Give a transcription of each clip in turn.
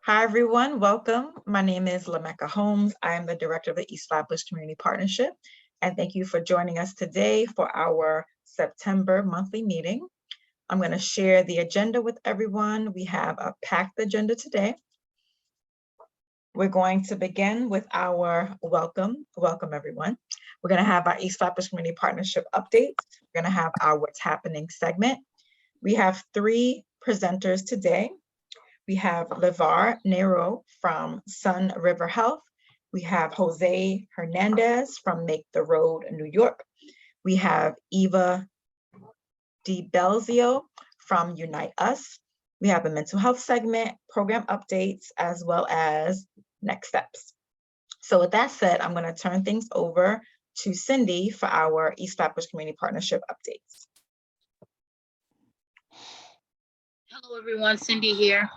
Hi, everyone. Welcome. My name is Lamecca Holmes. I am the director of the East Flatbush Community Partnership, and thank you for joining us today for our September monthly meeting. I'm going to share the agenda with everyone. We have a packed agenda today. We're going to begin with our welcome. Welcome, everyone. We're going to have our East Flatbush Community Partnership updates. We're going to have our What's Happening segment. We have 3 presenters today. We have LeVar Nero from Sun River Health. We have Jose Hernandez from Make the Road in New York. We have Eva DiBelzio from Unite Us. We have a mental health segment, program updates, as well as next steps. So with that said, I'm going to turn things over to Cindy for our East Flatbush Community Partnership updates. Hello, everyone. Cindy here.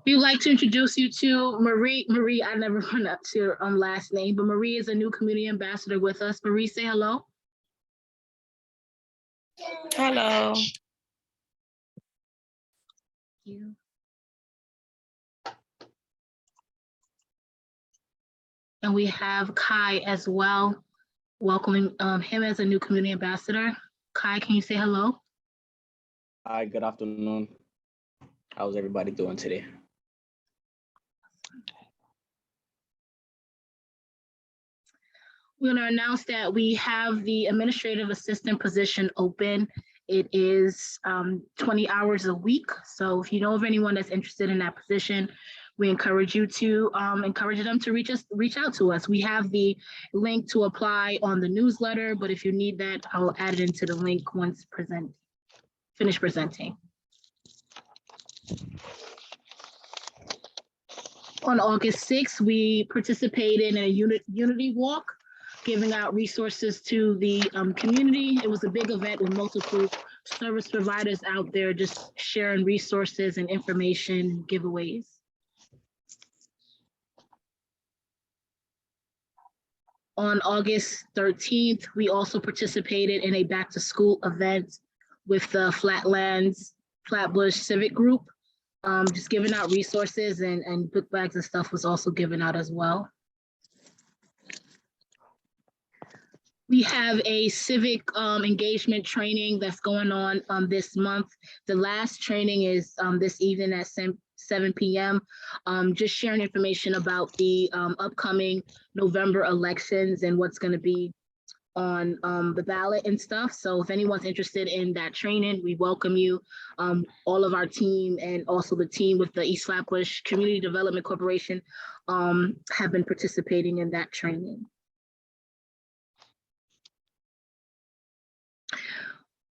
We would like to introduce you to Marie. Marie, I never pronounced your last name, but Marie is a new community ambassador with us. Marie, say hello. Hello. Thank you. And we have Kai as well, welcoming him as a new community ambassador. Kai, can you say hello? Hi, good afternoon. How's everybody doing today? We're going to announce that we have the administrative assistant position open. It is 20 hours a week. So if you know of anyone that's interested in that position, we encourage you to encourage them to reach out to us. We have the link to apply on the newsletter, but if you need that, I'll add it into the link once finished presenting. On August 6th, we participated in a unity walk, giving out resources to the community. It was a big event with multiple service providers out there just sharing resources and information giveaways. On August 13th, we also participated in a back to school event with the Flatbush Civic Group. Just giving out resources and book bags and stuff was also given out as well. We have a civic engagement training that's going on this month. The last training is this evening at 7 p.m. Just sharing information about the upcoming November elections and what's going to be on the ballot and stuff. So if anyone's interested in that training, we welcome you. All of our team and also the team with the East Flatbush Community Development Corporation have been participating in that training.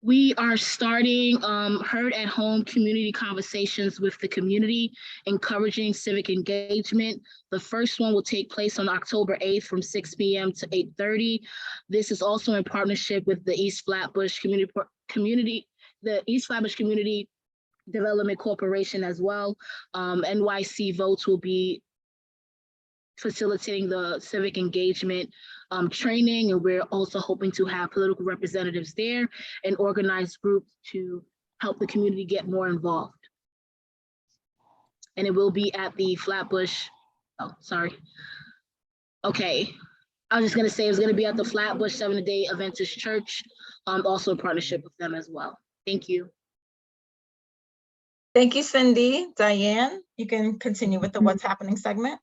We are starting Heard at Home community conversations with the community, encouraging civic engagement. The first one will take place on October 8th from 6 p.m. to 8:30. This is also in partnership with the East Flatbush Community Development Corporation as well. NYC Votes will be facilitating the civic engagement training, and we're also hoping to have political representatives there and organized groups to help the community get more involved. And it will be at the Flatbush, Okay, I was just gonna say it was gonna be at the Flatbush Seventh-day Adventist Church, also in partnership with them as well. Thank you. Thank you, Cindy. Diane, you can continue with the What's Happening segment.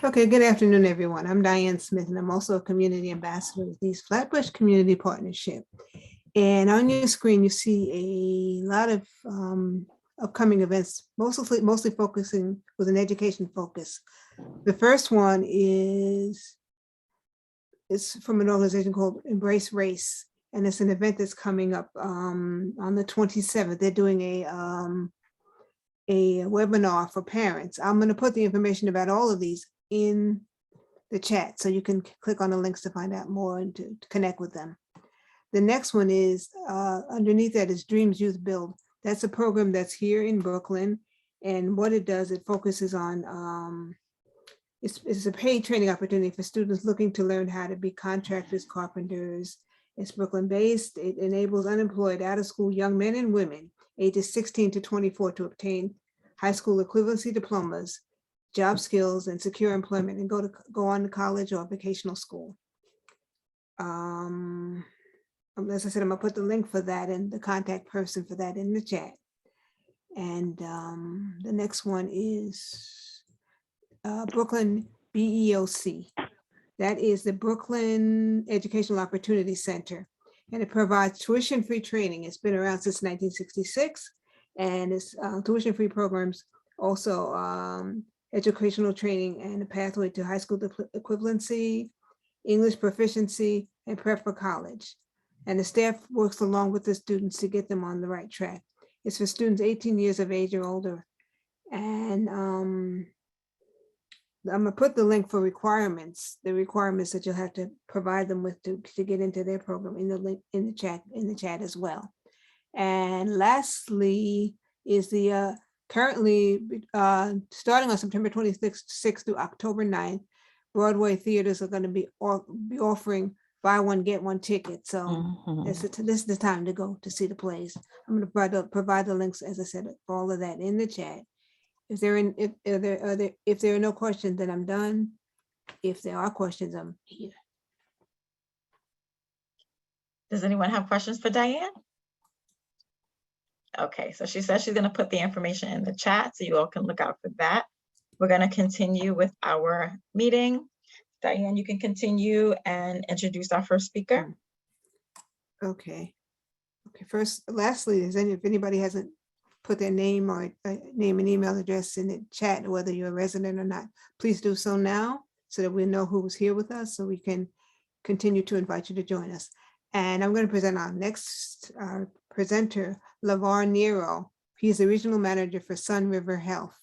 Okay, good afternoon, everyone. I'm Diane Smith, and I'm also a community ambassador with East Flatbush Community Partnership. And on your screen, you see a lot of upcoming events, mostly focusing with an education focus. The first one is from an organization called Embrace Race, and it's an event that's coming up on the 27th. They're doing a webinar for parents. I'm going to put the information about all of these in the chat, so you can click on the links to find out more and to connect with them. The next one is underneath that is Dreams Youth Build. That's a program that's here in Brooklyn, and what it does, it focuses on it's a paid training opportunity for students looking to learn how to be contractors, carpenters. It's Brooklyn based. It enables unemployed out of school young men and women ages 16 to 24 to obtain high school equivalency diplomas, job skills, and secure employment, and go on to college or vocational school. As I said, I'm gonna put the link for that and the contact person for that in the chat. And the next one is Brooklyn BEOC. That is the Brooklyn Educational Opportunity Center, and it provides tuition-free training. It's been around since 1966, and it's tuition-free programs, also educational training and a pathway to high school equivalency, English proficiency, and prep for college. And the staff works along with the students to get them on the right track. It's for students 18 years of age or older. And I'm gonna put the link for requirements, the requirements that you'll have to provide them with to get into their program in the link in the chat as well. And lastly is the currently starting on September 26th through October 9th, Broadway theaters are going to be offering buy one, get one ticket. So this is the time to go to see the plays. I'm going to provide the links, as I said, for all of that in the chat. If there are no questions, then I'm done. If there are questions, I'm here. Does anyone have questions for Diane? Okay, so she says she's going to put the information in the chat, so you all can look out for that. We're going to continue with our meeting. Diane, you can continue and introduce our first speaker. Okay. Lastly, if anybody hasn't put their name or name and email address in the chat, whether you're a resident or not, please do so now so that we know who's here with us, so we can continue to invite you to join us. And I'm going to present our next presenter, LeVar Nero. He's the regional manager for Sun River Health.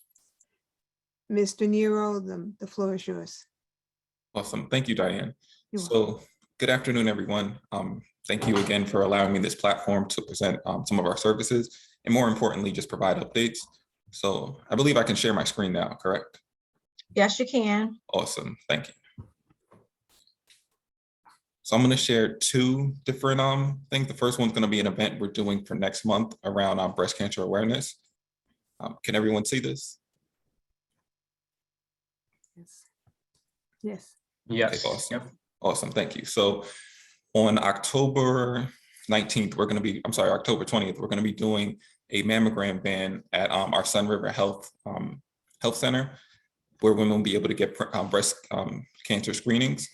Mr. Nero, the floor is yours. Awesome. Thank you, Diane. You're So good afternoon, everyone. Thank you again for allowing me this platform to present some of our services, and more importantly, just provide updates. So I believe I can share my screen now, correct? Yes, you can. Awesome. Thank you. So I'm going to share two different things. The first one's going to be an event we're doing for next month around breast cancer awareness. Can everyone see this? Yes. Yes. Yes. Okay, awesome. Yep. Awesome. Thank you. So on October 19th, October 20th, we're going to be doing a mammogram ban at our Sun River Health Center, where women will be able to get breast cancer screenings.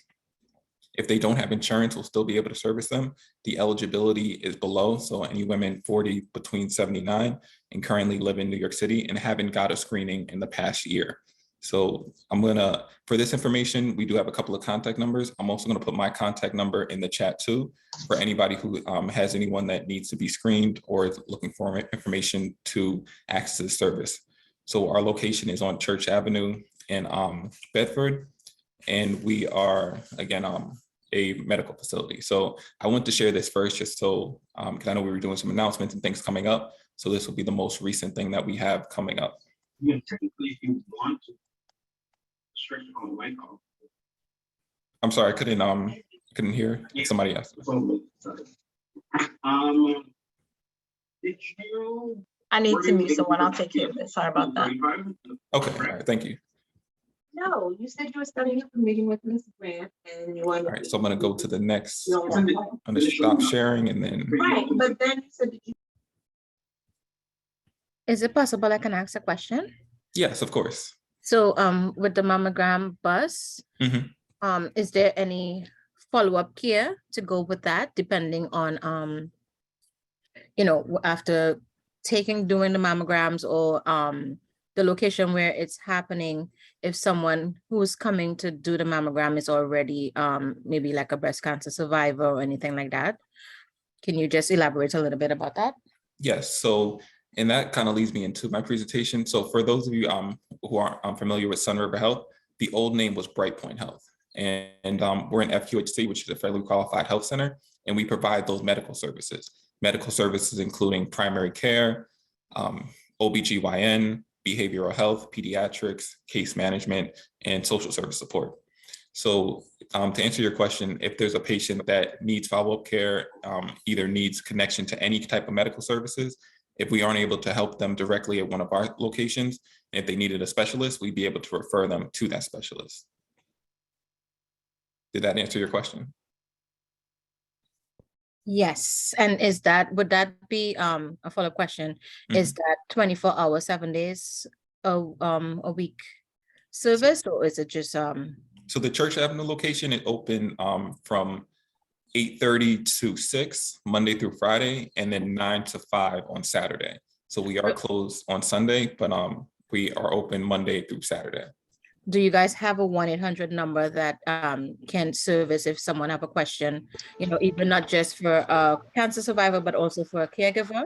If they don't have insurance, we'll still be able to service them. The eligibility is below, so any women 40 between 79 and currently live in New York City and haven't got a screening in the past year. So for this information, we do have a couple of contact numbers. I'm also gonna put my contact number in the chat too, for anybody who has anyone that needs to be screened or is looking for information to access the service. So our location is on Church Avenue in Bedford, and we are, again, a medical facility. So I want to share this first just so, because I know we were doing some announcements and things coming up. So this will be the most recent thing that we have coming up. Yeah, technically, if you want to stretch on the mic off. I'm sorry, I couldn't hear somebody else. Did you? I need to mute someone. I'll take care of it. Sorry about that. Okay, all right, thank you. No, you said you were setting up a meeting with Ms. Grant and you wanted. All right, so I'm gonna go to the next, No, I'm gonna stop sharing and then. Right, but then you said. Is it possible I can ask a question? Yes, of course. So with the mammogram bus, is there any follow-up care to go with that, depending on, after doing the mammograms or the location where it's happening, if someone who's coming to do the mammogram is already maybe like a breast cancer survivor or anything like that? Can you just elaborate a little bit about that? Yes, so, and that kind of leads me into my presentation. So for those of you who aren't familiar with Sun River Health, the old name was BrightPoint Health. And we're an FQHC, which is a federally qualified health center, and we provide those medical services. Medical services including primary care, OBGYN, behavioral health, pediatrics, case management, and social service support. So to answer your question, if there's a patient that needs follow-up care, either needs connection to any type of medical services, If we aren't able to help them directly at one of our locations, and if they needed a specialist, we'd be able to refer them to that specialist. Did that answer your question? Yes, and would that be a follow-up question? Is that 24 hours, 7 days a week service, or is it just So the Church Avenue location is open from 8:30 to 6, Monday through Friday, and then 9 to 5 on Saturday. So we are closed on Sunday, but we are open Monday through Saturday. do you guys have a 1-800 number that can service if someone have a question, even not just for a cancer survivor, but also for a caregiver?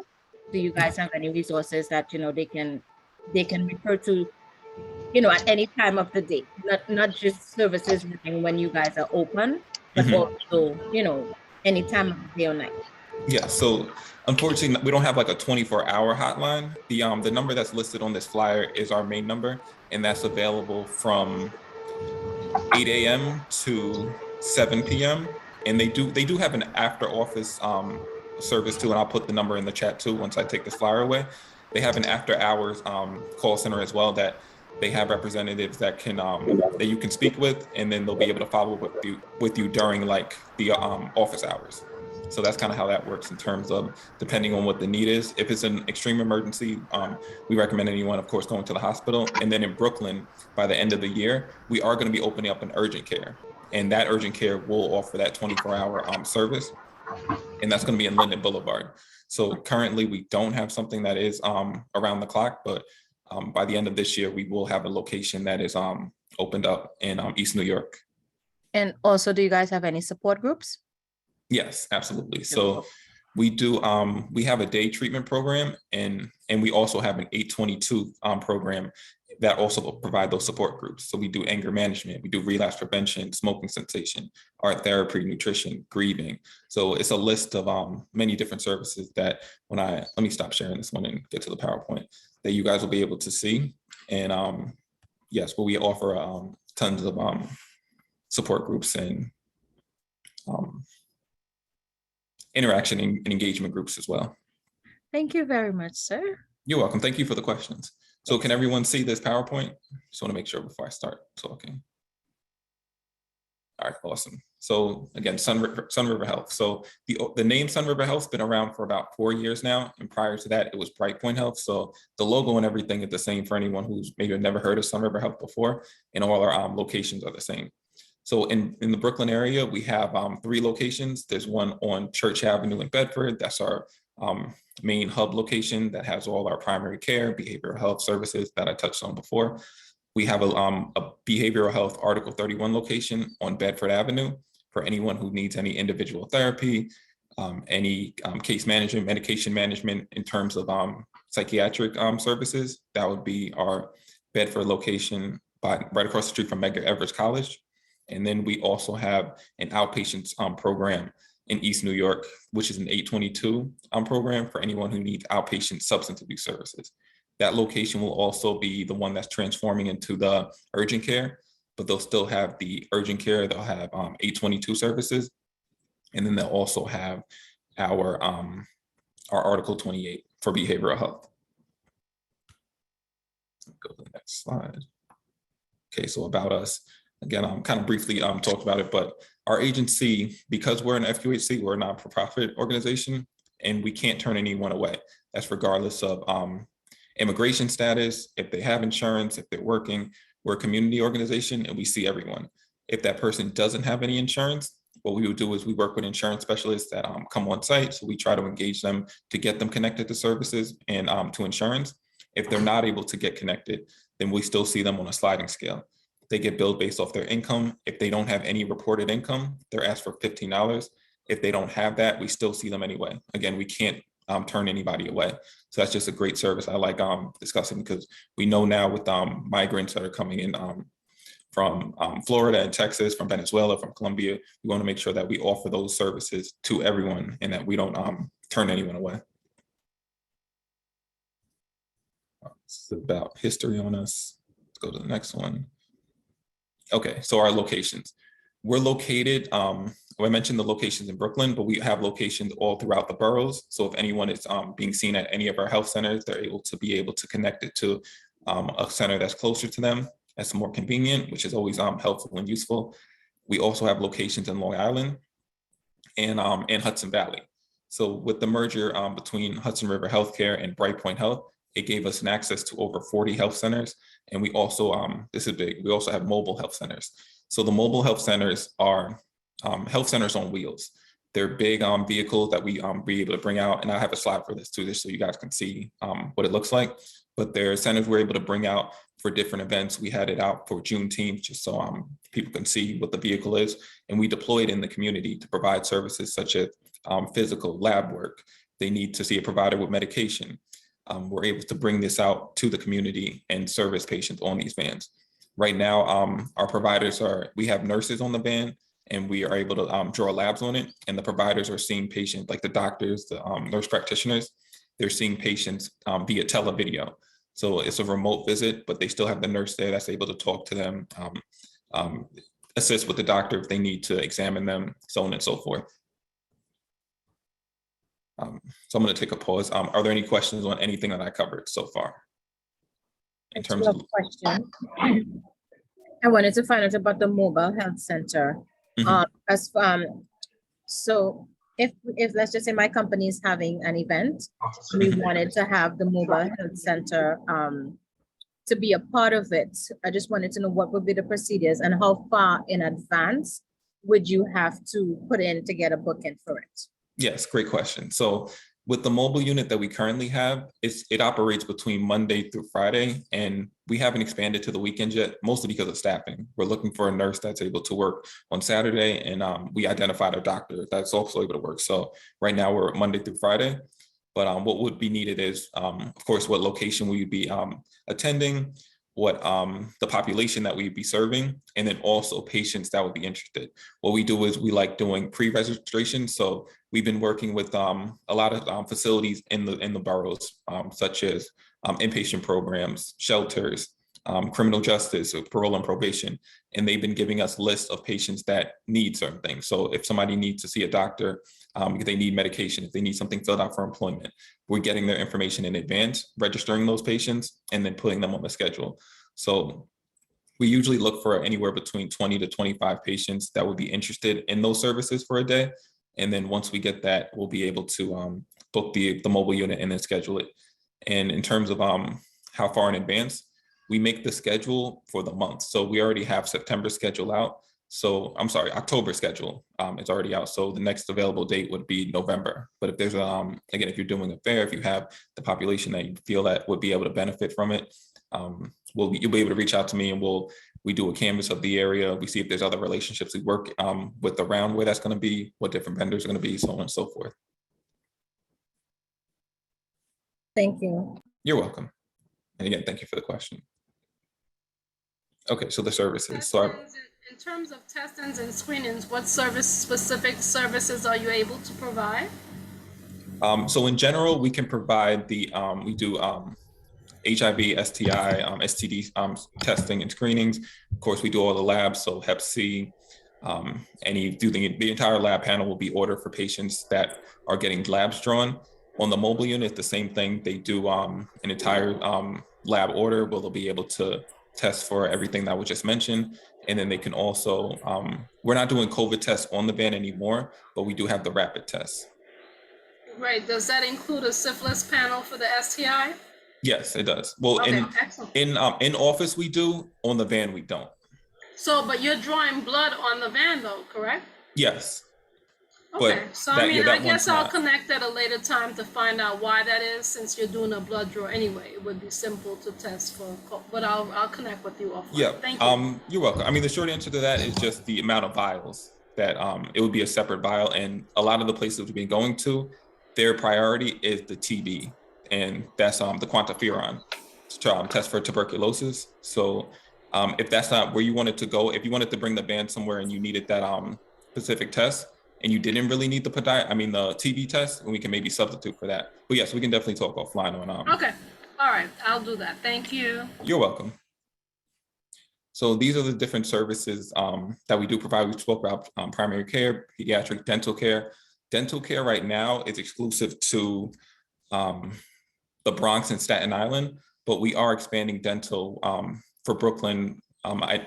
Do you guys have any resources that, they can refer to, at any time of the day, not just services running when you guys are open, but also, any time of the day or night? Yeah, so unfortunately, we don't have like a 24-hour hotline. The number that's listed on this flyer is our main number, and that's available from 8 a.m. to 7 p.m. And they do have an after office service too, and I'll put the number in the chat too once I take this flyer away. They have an after hours call center as well that they have representatives that can that you can speak with, and then they'll be able to follow up with you during like the office hours. So that's kind of how that works in terms of depending on what the need is. If it's an extreme emergency, we recommend anyone, of course, going to the hospital. And then in Brooklyn, by the end of the year, we are going to be opening up an urgent care. And that urgent care will offer that 24-hour service. And that's going to be in Linden Boulevard. So currently, we don't have something that is around the clock, but by the end of this year, we will have a location that is opened up in East New York. And also, do you guys have any support groups? Yes, absolutely. So we do, we have a day treatment program, and we also have an 822 program that also provide those support groups. So we do anger management, we do relapse prevention, smoking cessation, art therapy, nutrition, grieving. So it's a list of many different services that let me stop sharing this one and get to the PowerPoint that you guys will be able to see. And yes, but we offer tons of support groups and interaction and engagement groups as well. Thank you very much, sir. You're welcome. Thank you for the questions. So can everyone see this PowerPoint? Just want to make sure before I start talking. All right, awesome. So again, Sun River Health. So the name Sun River Health's been around for about 4 years now. And prior to that, it was BrightPoint Health. So the logo and everything is the same for anyone who's maybe never heard of Sun River Health before. And all our locations are the same. So in the Brooklyn area, we have 3 locations. There's one on Church Avenue in Bedford. That's our main hub location that has all our primary care, behavioral health services that I touched on before. We have a behavioral health Article 31 location on Bedford Avenue for anyone who needs any individual therapy, any case management, medication management in terms of psychiatric services. That would be our Bedford location right across the street from Medgar Evers College. And then we also have an outpatient program in East New York, which is an 822 program for anyone who needs outpatient substance abuse services. That location will also be the one that's transforming into the urgent care, but they'll still have the urgent care. They'll have 822 services. And then they'll also have our Article 28 for behavioral health. Go to the next slide. Okay, so about us. Again, I'm kind of briefly talked about it, but our agency, because we're an FQHC, we're a non-for-profit organization, and we can't turn anyone away. That's regardless of immigration status, if they have insurance, if they're working. We're a community organization and we see everyone. If that person doesn't have any insurance, what we would do is we work with insurance specialists that come on site. So we try to engage them to get them connected to services and to insurance. If they're not able to get connected, then we still see them on a sliding scale. They get billed based off their income. If they don't have any reported income, they're asked for $15. If they don't have that, we still see them anyway. Again, we can't turn anybody away. So that's just a great service I like discussing, because we know now with migrants that are coming in from Florida and Texas, from Venezuela, from Colombia, we want to make sure that we offer those services to everyone and that we don't turn anyone away. It's about history on us. Let's go to the next one. Okay, so our locations. We're located, I mentioned the locations in Brooklyn, but we have locations all throughout the boroughs. So if anyone is being seen at any of our health centers, they're able to connect it to a center that's closer to them, that's more convenient, which is always helpful and useful. We also have locations in Long Island and Hudson Valley. So with the merger between Hudson River Healthcare and Bright Point Health, it gave us an access to over 40 health centers. And we also, this is big, we also have mobile health centers. So the mobile health centers are health centers on wheels. They're big vehicles that we be able to bring out. And I have a slide for this too, just so you guys can see what it looks like. But they're centers we're able to bring out for different events. We had it out for Juneteenth, just so people can see what the vehicle is. And we deployed in the community to provide services such as physical lab work. They need to see a provider with medication. We're able to bring this out to the community and service patients on these vans. Right now, our providers we have nurses on the van, and we are able to draw labs on it. And the providers are seeing patients, like the doctors, the nurse practitioners, they're seeing patients via televideo. So it's a remote visit, but they still have the nurse there that's able to talk to them, assist with the doctor if they need to examine them, so on and so forth. So I'm going to take a pause. Are there any questions on anything that I covered so far? In terms of question, I wanted to find out about the mobile health center. So if let's just say my company is having an event, we wanted to have the mobile health center to be a part of it. I just wanted to know what would be the procedures and how far in advance would you have to put in to get a booking for it? Yes, great question. So with the mobile unit that we currently have, it operates between Monday through Friday, and we haven't expanded to the weekend yet, mostly because of staffing. We're looking for a nurse that's able to work on Saturday, and we identified a doctor that's also able to work. So right now we're Monday through Friday, but what would be needed is, of course, what location we would be attending, what the population that we'd be serving, and then also patients that would be interested. What we do is we like doing pre-registration. So we've been working with a lot of facilities in the boroughs, such as inpatient programs, shelters, criminal justice, or parole and probation, and they've been giving us lists of patients that need certain things. So if somebody needs to see a doctor, if they need medication, if they need something filled out for employment, we're getting their information in advance, registering those patients, and then putting them on the schedule. So we usually look for anywhere between 20 to 25 patients that would be interested in those services for a day. And then once we get that, we'll be able to book the mobile unit and then schedule it. And in terms of how far in advance, we make the schedule for the month. So we already have September schedule out. So I'm sorry, October schedule is already out. So the next available date would be November. But if there's, again, if you're doing a fair, if you have the population that you feel that would be able to benefit from it, you'll be able to reach out to me, and we do a canvas of the area. We see if there's other relationships we work with around where that's going to be, what different vendors are going to be, so on and so forth. Thank you. You're welcome. And again, thank you for the question. Okay, so the services. So in terms of testings and screenings, what specific services are you able to provide? So in general, we can provide we do HIV, STI, STD testing and screenings. Of course, we do all the labs, so Hep C, the entire lab panel will be ordered for patients that are getting labs drawn. On the mobile unit, the same thing. They do an entire lab order where they'll be able to test for everything that was just mentioned. And then they can also, we're not doing COVID tests on the van anymore, but we do have the rapid tests. Right, does that include a syphilis panel for the STI? Yes, it does. Well, Okay, in office we do, on the van we don't. So, but you're drawing blood on the van though, correct? Yes. Okay, But so that- I mean, yeah, that I guess one's I'll not. connect at a later time to find out why that is, since you're doing a blood draw anyway. It would be simple to test for, but I'll connect with you offline. Yeah, Thank you. you're welcome. I mean, the short answer to that is just the amount of vials that it would be a separate vial, and a lot of the places we've been going to, their priority is the TB, and that's the quantiferon to test for tuberculosis. So if that's not where you wanted to go, if you wanted to bring the van somewhere and you needed that specific test, and you didn't really need the TB test, and we can maybe substitute for that. But yes, we can definitely talk offline on. Okay, all right, I'll do that. Thank you. You're welcome. So these are the different services that we do provide. We spoke about primary care, pediatric dental care. Dental care right now is exclusive to the Bronx and Staten Island, but we are expanding dental for Brooklyn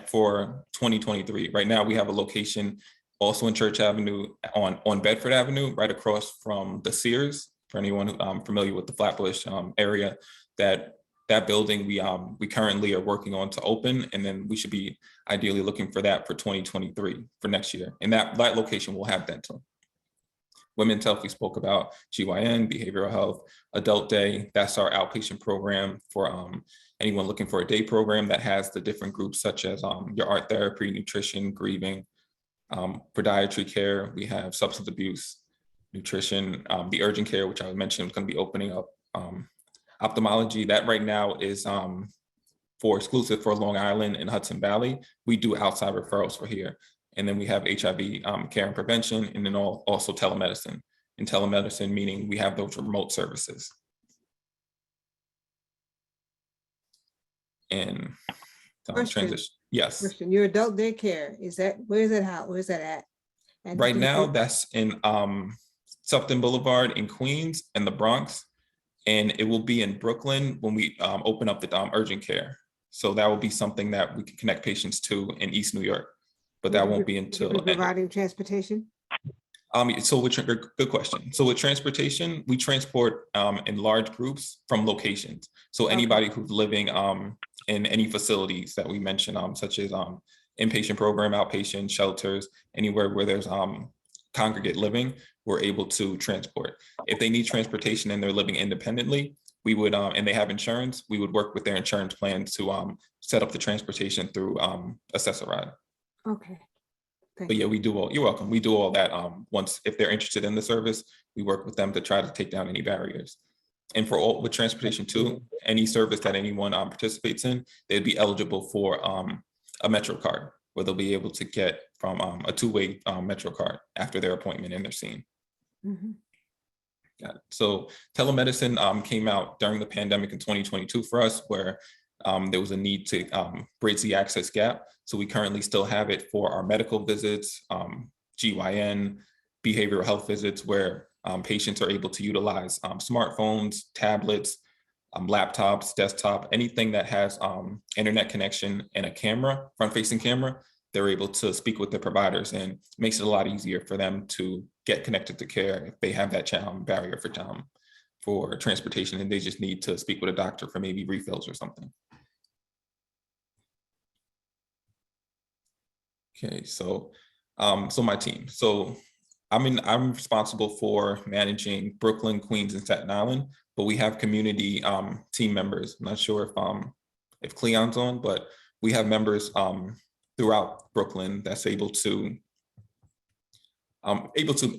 for 2023. Right now, we have a location also in Church Avenue on Bedford Avenue, right across from the Sears. For anyone familiar with the Flatbush area, that building we currently are working on to open, and then we should be ideally looking for that for 2023 for next year. And that location will have dental. Women's health, we spoke about GYN, behavioral health, adult day. That's our outpatient program for anyone looking for a day program that has the different groups such as your art therapy, nutrition, grieving, podiatry care. We have substance abuse, nutrition, the urgent care, which I mentioned was going to be opening up. Ophthalmology, that right now is exclusive for Long Island and Hudson Valley. We do outside referrals for here. And then we have HIV care and prevention, and then also telemedicine. And telemedicine meaning we have those remote services. And Question. transition, yes. Question, your adult daycare, where is that at? And Right do now, you- that's in Sufton Boulevard in Queens and the Bronx. And it will be in Brooklyn when we open up the urgent care. So that will be something that we can connect patients to in East New York, but that won't be Will you until. providing transportation? So good question. So with transportation, we transport in large groups from locations. So anybody who's living in any facilities that we mentioned, such as inpatient program, outpatient shelters, anywhere where there's congregate living, we're able to transport. If they need transportation and they're living independently, we would, and they have insurance, we would work with their insurance plan to set up the transportation through Access-a-Ride. Okay. Thank But yeah, you. we do all, you're welcome. We do all that once, if they're interested in the service, we work with them to try to take down any barriers. And for all with transportation too, any service that anyone participates in, they'd be eligible for a Metro card, where they'll be able to get from a two-way Metro card after their appointment and they're seen. Mhm. Got it. So telemedicine came out during the pandemic in 2022 for us, where there was a need to bridge the access gap. So we currently still have it for our medical visits, GYN, behavioral health visits, where patients are able to utilize smartphones, tablets, laptops, desktop, anything that has internet connection and a camera, front-facing camera. They're able to speak with their providers, and makes it a lot easier for them to get connected to care if they have that barrier for transportation, and they just need to speak with a doctor for maybe refills or something. Okay, so my team. So I'm responsible for managing Brooklyn, Queens, and Staten Island, but we have community team members. I'm not sure if Cleon's on, but we have members throughout Brooklyn that's able to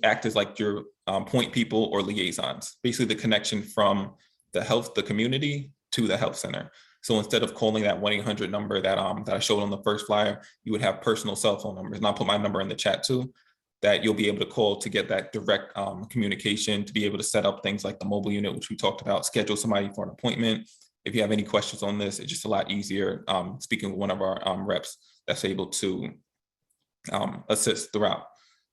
act as like your point people or liaisons, basically the connection from the community to the health center. So instead of calling that 1-800 number that I showed on the first flyer, you would have personal cell phone numbers, and I'll put my number in the chat too, that you'll be able to call to get that direct communication, to be able to set up things like the mobile unit, which we talked about, schedule somebody for an appointment. If you have any questions on this, it's just a lot easier speaking with one of our reps that's able to assist throughout.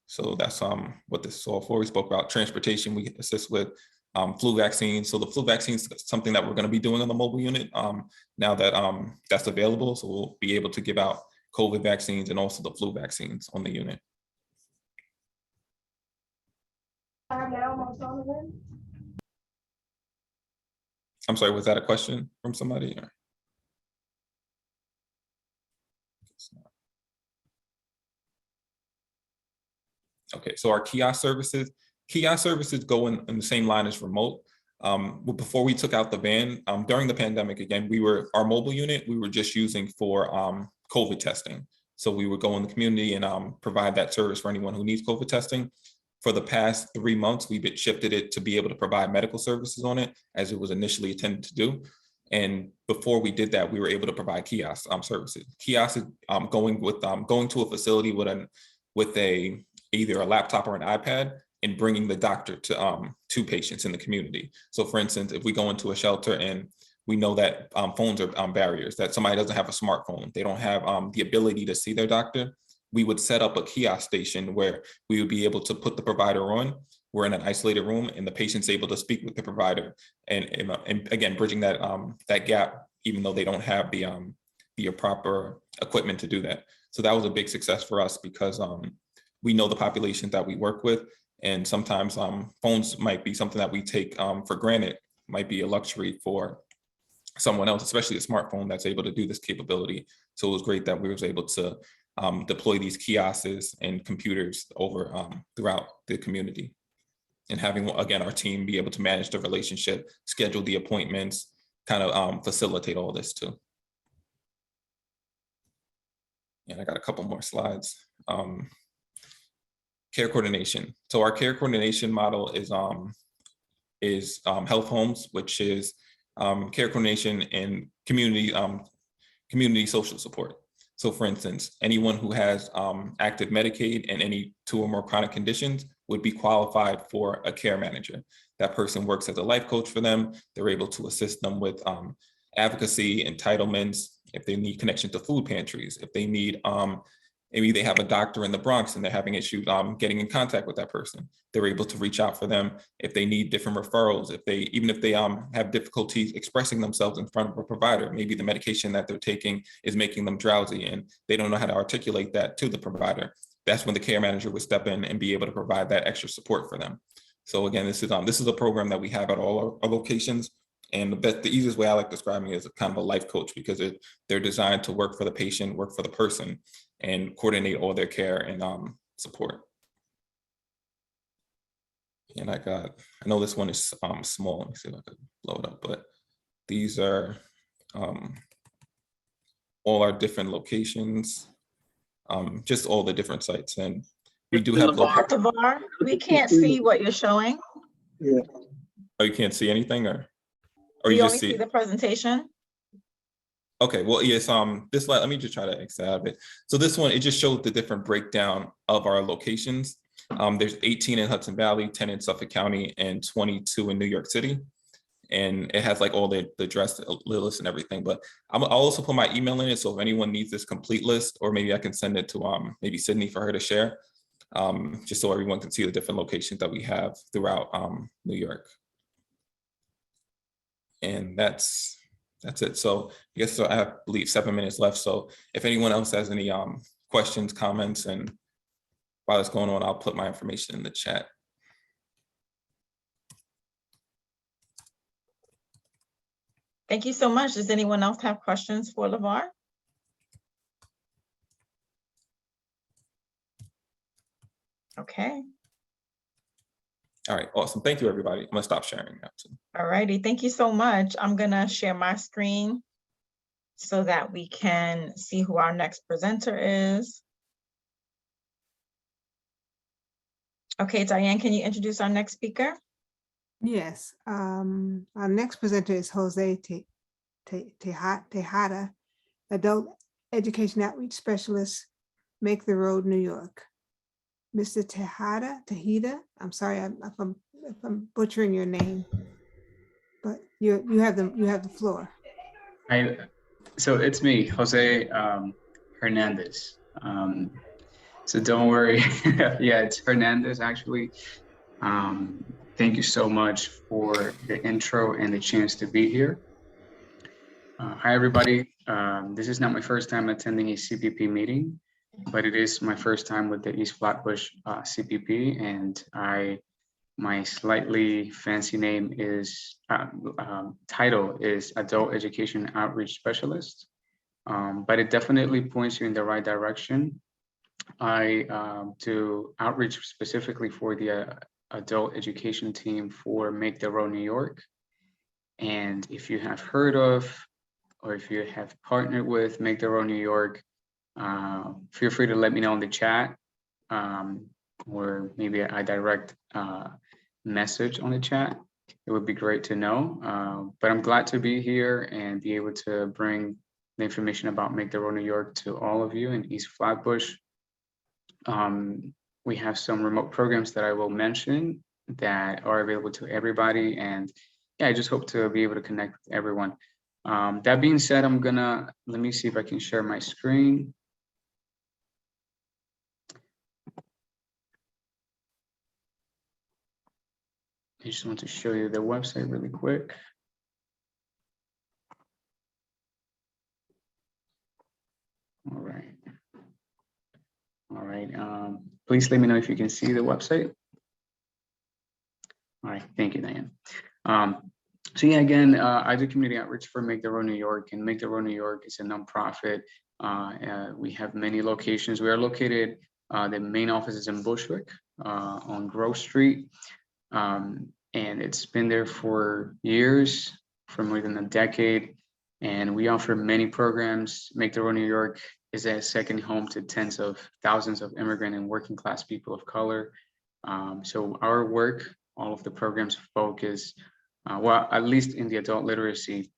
So that's what this is all for. We spoke about transportation. We assist with flu vaccines. So the flu vaccine is something that we're going to be doing on the mobile unit now that that's available. So we'll be able to give out COVID vaccines and also the flu vaccines on the unit. I'm sorry, was that a question from somebody? Or? Okay, so our kiosk services go in the same line as remote. But before we took out the van, during the pandemic, again, our mobile unit, we were just using for COVID testing. So we would go in the community and provide that service for anyone who needs COVID testing. For the past 3 months, we've shifted it to be able to provide medical services on it, as it was initially intended to do. And before we did that, we were able to provide kiosk services. Kiosk is going to a facility with either a laptop or an iPad and bringing the doctor to patients in the community. So for instance, if we go into a shelter and we know that phones are barriers, that somebody doesn't have a smartphone, they don't have the ability to see their doctor. We would set up a kiosk station where we would be able to put the provider on. We're in an isolated room and the patient's able to speak with the provider. And again, bridging that that gap, even though they don't have the proper equipment to do that. So that was a big success for us because we know the population that we work with. And sometimes phones might be something that we take for granted, might be a luxury for someone else, especially a smartphone that's able to do this capability. So it was great that we was able to deploy these kiosks and computers over throughout the community. And having, again, our team be able to manage the relationship, schedule the appointments, kind of facilitate all this too. And I got a couple more slides. Care coordination. So our care coordination model is health homes, which is care coordination and community social support. So for instance, anyone who has active Medicaid and any 2 or more chronic conditions would be qualified for a care manager. That person works as a life coach for them. They're able to assist them with advocacy, entitlements, if they need connection to food pantries, if they need, maybe they have a doctor in the Bronx and they're having issues getting in contact with that person. They're able to reach out for them if they need different referrals, even if they have difficulties expressing themselves in front of a provider. Maybe the medication that they're taking is making them drowsy and they don't know how to articulate that to the provider. That's when the care manager would step in and be able to provide that extra support for them. So again, this is a program that we have at all our locations. And the easiest way I like describing it is kind of a life coach, because they're designed to work for the patient, work for the person, and coordinate all their care and support. And I know this one is small. Let me see if I can blow it up, but these are all our different locations, just all the different sites. And we do have Tavar, we can't see what you're showing. Oh, you can't see anything, or We you only just see the presentation. Okay, well, yes, this slide, let me just try to exit out of it. So this one, it just shows the different breakdown of our locations. There's 18 in Hudson Valley, 10 in Suffolk County, and 22 in New York City. And it has like all the address list and everything, but I'll also put my email in it. So if anyone needs this complete list, or maybe I can send it to maybe Sydney for her to share, just so everyone can see the different locations that we have throughout New York. And that's it. So I guess I have, I believe, 7 minutes left. So if anyone else has any questions, comments, and while it's going on, I'll put my information in the chat. Thank you so much. Does anyone else have questions for LeVar? Okay. All right, awesome. Thank you, everybody. I'm gonna stop sharing now too. All righty. Thank you so much. I'm gonna share my screen so that we can see who our next presenter is. Okay, Diane, can you introduce our next speaker? Yes, our next presenter is Jose Tejada, Adult Education Outreach Specialist, Make the Road, New York. Mr. Tejada, I'm sorry if I'm butchering your name, but you have the floor. So it's me, Jose Hernandez. So don't worry. Yeah, it's Hernandez actually. Thank you so much for the intro and the chance to be here. Hi, everybody. This is not my first time attending a CPP meeting, but it is my first time with the East Flatbush CPP, and my slightly fancy name is, title is Adult Education Outreach Specialist, but it definitely points you in the right direction. I do outreach specifically for the adult education team for Make the Road, New York. And if you have heard of, or if you have partnered with Make the Road, New York, feel free to let me know in the chat, or maybe a direct message on the chat. It would be great to know. But I'm glad to be here and be able to bring the information about Make the Road, New York to all of you in East Flatbush. We have some remote programs that I will mention that are available to everybody. And yeah, I just hope to be able to connect with everyone. That being said, let me see if I can share my screen. I just want to show you the website really quick. All right. All right. Please let me know if you can see the website. All right. Thank you, Diane. So yeah, again, I do community outreach for Make the Road New York, and Make the Road New York is a nonprofit. We have many locations. We are located, the main office is in Bushwick on Grove Street. And it's been there for years, for more than a decade. And we offer many programs. Make the Road New York is a second home to tens of thousands of immigrant and working class people of color. So our work, all of the programs focus, well, at least in the adult literacy,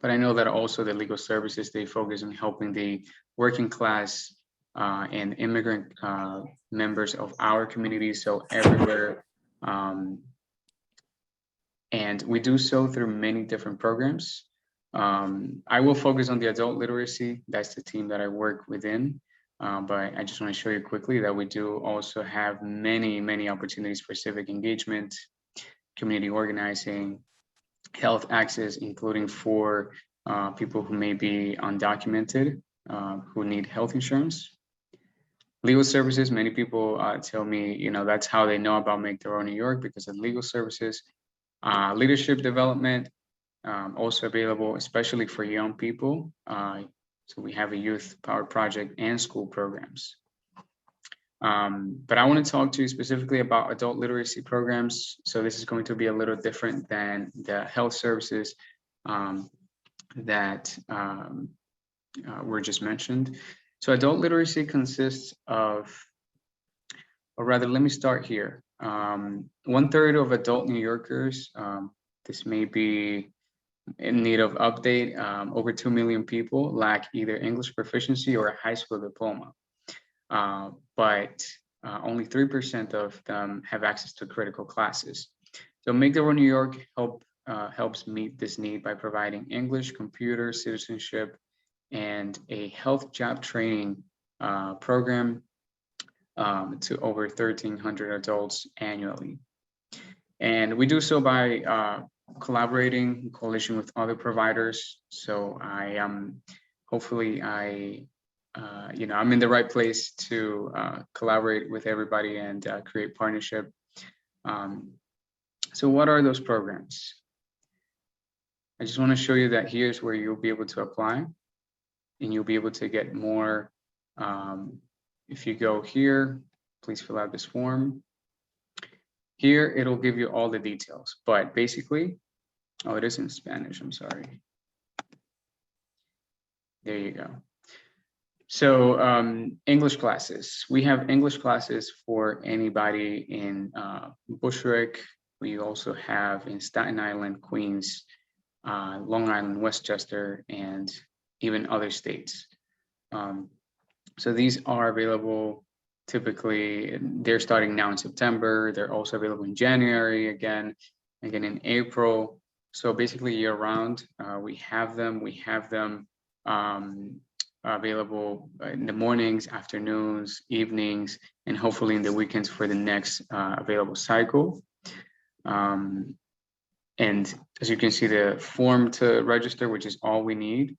but I know that also the legal services, they focus on helping the working class and immigrant members of our community, so everywhere. And we do so through many different programs. I will focus on the adult literacy. That's the team that I work within. But I just want to show you quickly that we do also have many opportunities for civic engagement, community organizing, health access, including for people who may be undocumented, who need health insurance. Legal services, many people tell me, you know, that's how they know about Make the Road New York, because of legal services. Leadership development, also available, especially for young people. So we have a youth power project and school programs. But I want to talk to you specifically about adult literacy programs. So this is going to be a little different than the health services that were just mentioned. So adult literacy consists of, or rather, let me start here. 1/3 of adult New Yorkers, this may be in need of update, over 2 million people lack either English proficiency or a high school diploma. But only 3% of them have access to critical classes. So Make the Road New York helps meet this need by providing English, computer, citizenship, and a health job training program to over 1,300 adults annually. And we do so by collaborating in coalition with other providers. So I am, hopefully you know, I'm in the right place to collaborate with everybody and create partnership. So what are those programs? I just want to show you that here's where you'll be able to apply, and you'll be able to get more. If you go here, please fill out this form. Here, it'll give you all the details, but basically, oh, it is in Spanish, I'm sorry. There you go. So English classes. We have English classes for anybody in Bushwick. We also have in Staten Island, Queens, Long Island, Westchester, and even other states. So these are available typically, they're starting now in September. They're also available in January, again in April. So basically year round, we have them available in the mornings, afternoons, evenings, and hopefully in the weekends for the next available cycle. And as you can see, the form to register, which is all we need.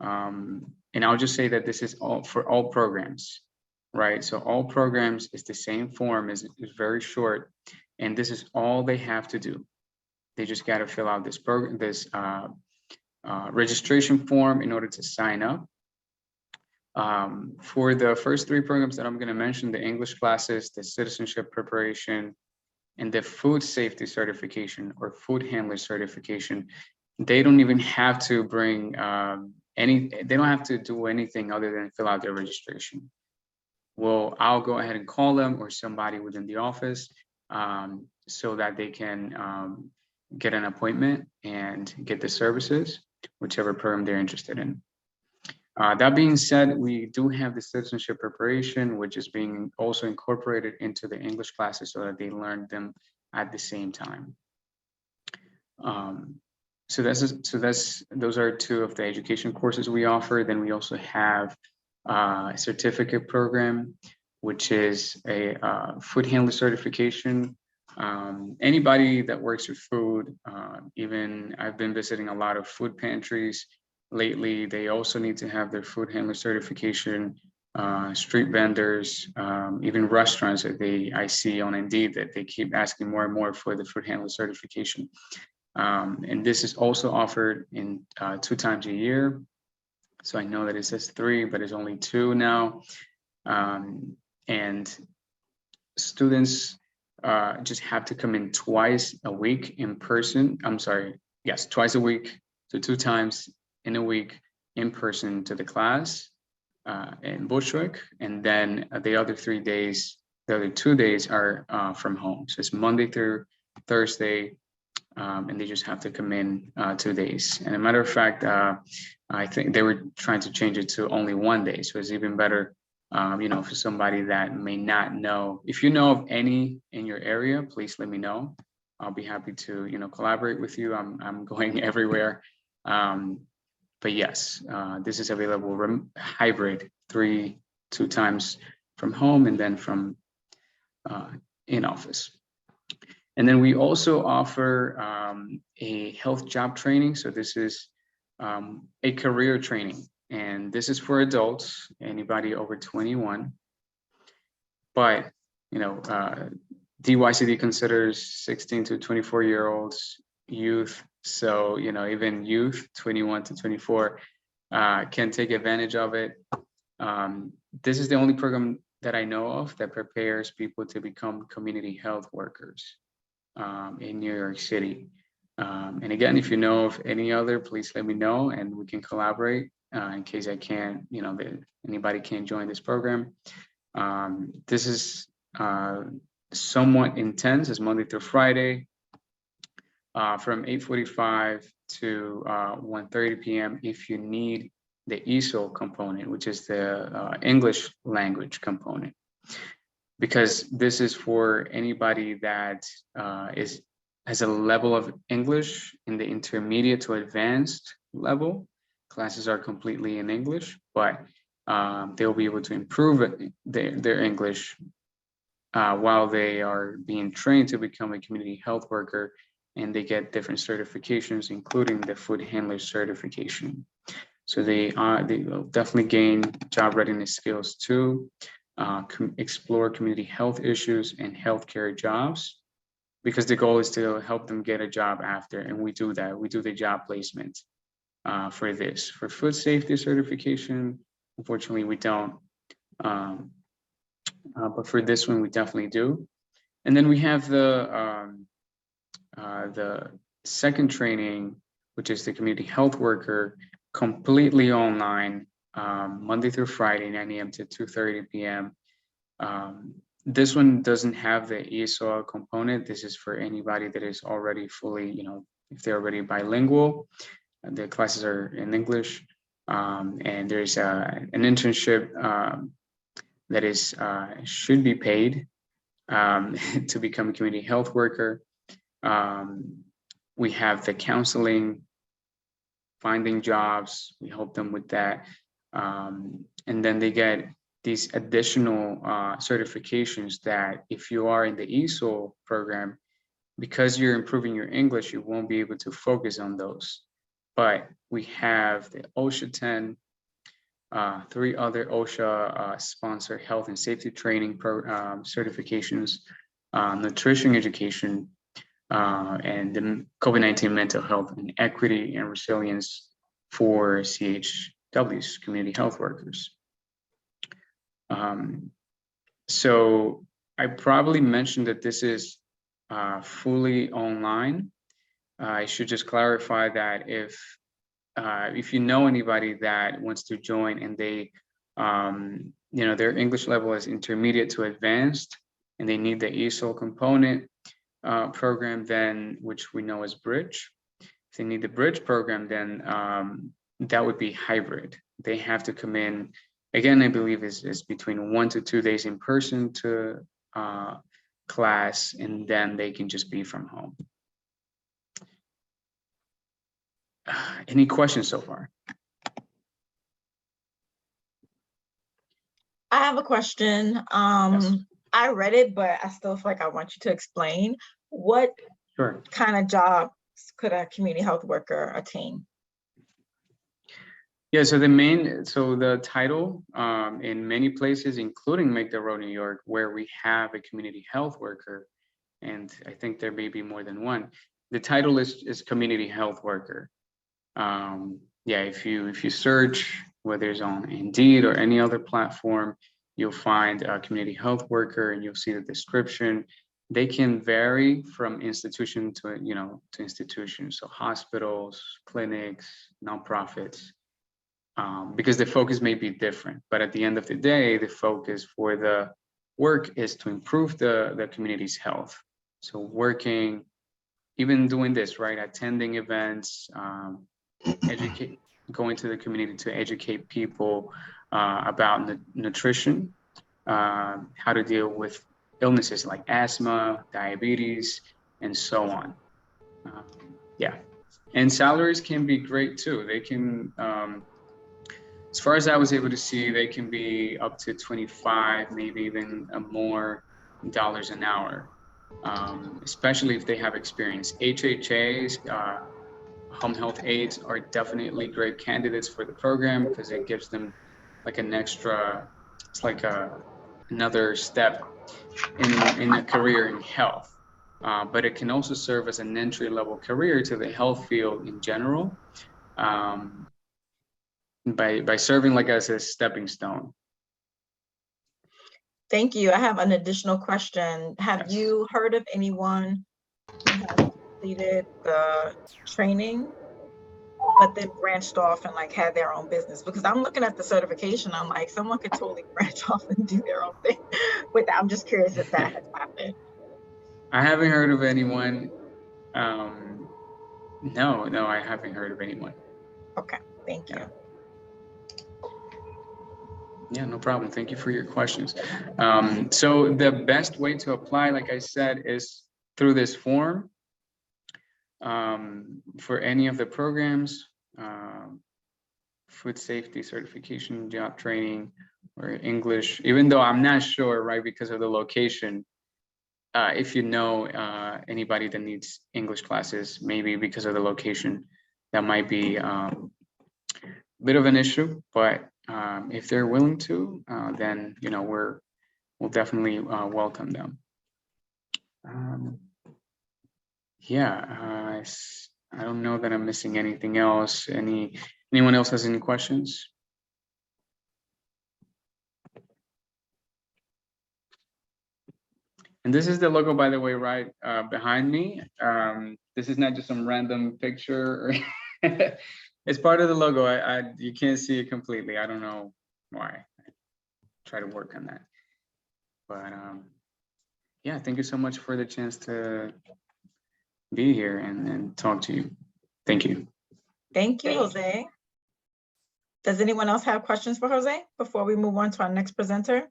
And I'll just say that this is all for all programs, right? So all programs is the same form, is very short, and this is all they have to do. They just got to fill out this program, this registration form in order to sign up. For the first 3 programs that I'm going to mention, the English classes, the citizenship preparation, and the food safety certification or food handler certification, they don't even have to bring they don't have to do anything other than fill out their registration. Well, I'll go ahead and call them or somebody within the office so that they can get an appointment and get the services, whichever program they're interested in. That being said, we do have the citizenship preparation, which is being also incorporated into the English classes so that they learn them at the same time. So those are two of the education courses we offer. Then we also have a certificate program, which is a food handler certification. Anybody that works with food, even I've been visiting a lot of food pantries lately, they also need to have their food handler certification. Street vendors, even restaurants that I see on Indeed that they keep asking more and more for the food handler certification. And this is also offered in 2 times a year. So I know that it says 3, but it's only 2 now. And students just have to come in twice a week in person. I'm sorry, yes, twice a week. So 2 times in a week in person to the class in Bushwick. And then the other 3 days, the other 2 days are from home. So it's Monday through Thursday. And they just have to come in 2 days. And a matter of fact, I think they were trying to change it to only 1 day. So it's even better, for somebody that may not know. If you know of any in your area, please let me know. I'll be happy to, collaborate with you. I'm going everywhere. But yes, this is available hybrid 2 times from home and then from in office. And then we also offer a health job training. So this is a career training, and this is for adults, anybody over 21. But, DYCD considers 16 to 24-year-olds youth. So, even youth, 21 to 24, can take advantage of it. This is the only program that I know of that prepares people to become community health workers in New York City. And again, if you know of any other, please let me know and we can collaborate in case I can't, anybody can't join this program. This is somewhat intense. It's Monday through Friday from 8:45 to 1:30 p.m. if you need the ESOL component, which is the English language component. Because this is for anybody that has a level of English in the intermediate to advanced level. Classes are completely in English, but they'll be able to improve their English while they are being trained to become a community health worker, and they get different certifications, including the food handler certification. So they will definitely gain job readiness skills too. Explore community health issues and healthcare jobs, because the goal is to help them get a job after, and we do that. We do the job placement for this. For food safety certification, unfortunately, we don't. But for this one, we definitely do. And then we have the second training, which is the community health worker, completely online, Monday through Friday, 9 a.m. to 2:30 p.m. This one doesn't have the ESOL component. This is for anybody that is already fully, if they're already bilingual. The classes are in English, and there's an internship that is should be paid to become a community health worker. We have the counseling, finding jobs. We help them with that, and then they get these additional certifications that if you are in the ESOL program, because you're improving your English, you won't be able to focus on those. But we have the OSHA 10, 3 other OSHA sponsored health and safety training certifications, nutrition education, and the COVID-19 mental health and equity and resilience for CHWs, community health workers. So I probably mentioned that this is fully online. I should just clarify that if you know anybody that wants to join and they, their English level is intermediate to advanced and they need the ESOL component program, then which we know is Bridge. If they need the Bridge program, then that would be hybrid. They have to come in. Again, I believe is between 1 to 2 days in person to class, and then they can just be from home. Any questions so far? I have a question. I read it, but I still feel like I want you to explain what Sure. kind of jobs could a community health worker attain? Yeah, so the title in many places, including Make the Road New York, where we have a community health worker, and I think there may be more than one, the title is community health worker. Yeah, if you search, whether it's on Indeed or any other platform, you'll find a community health worker and you'll see the description. They can vary from institution to institution, so hospitals, clinics, nonprofits. Because the focus may be different, but at the end of the day, the focus for the work is to improve the community's health. So working, even doing this, right? Attending events, going to the community to educate people about nutrition, how to deal with illnesses like asthma, diabetes, and so on. Yeah, and salaries can be great too. They can, as far as I was able to see, they can be up to 25, maybe even more dollars an hour, especially if they have experience. HHAs, home health aides, are definitely great candidates for the program because it gives them like an extra, it's like another step in a career in health. But it can also serve as an entry-level career to the health field in general. By serving like as a stepping stone. Thank you. I have an additional question. Have Yes. you heard of anyone who has completed the training, but then branched off and like had their own business? Because I'm looking at the certification, I'm like, someone could totally branch off and do their own thing with that. I'm just curious if that has happened. I haven't heard of anyone. No, I haven't heard of anyone. Okay, thank you. Yeah, no problem. Thank you for your questions. So the best way to apply, like I said, is through this form. For any of the programs, food safety certification, job training, or English, even though I'm not sure, right, because of the location, if you know anybody that needs English classes, maybe because of the location, that might be a bit of an issue, but if they're willing to, then we'll definitely welcome them. Yeah, I don't know that I'm missing anything else. Anyone else has any questions? And this is the logo, by the way, right behind me. This is not just some random picture. It's part of the logo. You can't see it completely. I don't know why. I try to work on that. But yeah, thank you so much for the chance to be here and talk to you. Thank you. Thank you, Jose. Does anyone else have questions for Jose before we move on to our next presenter?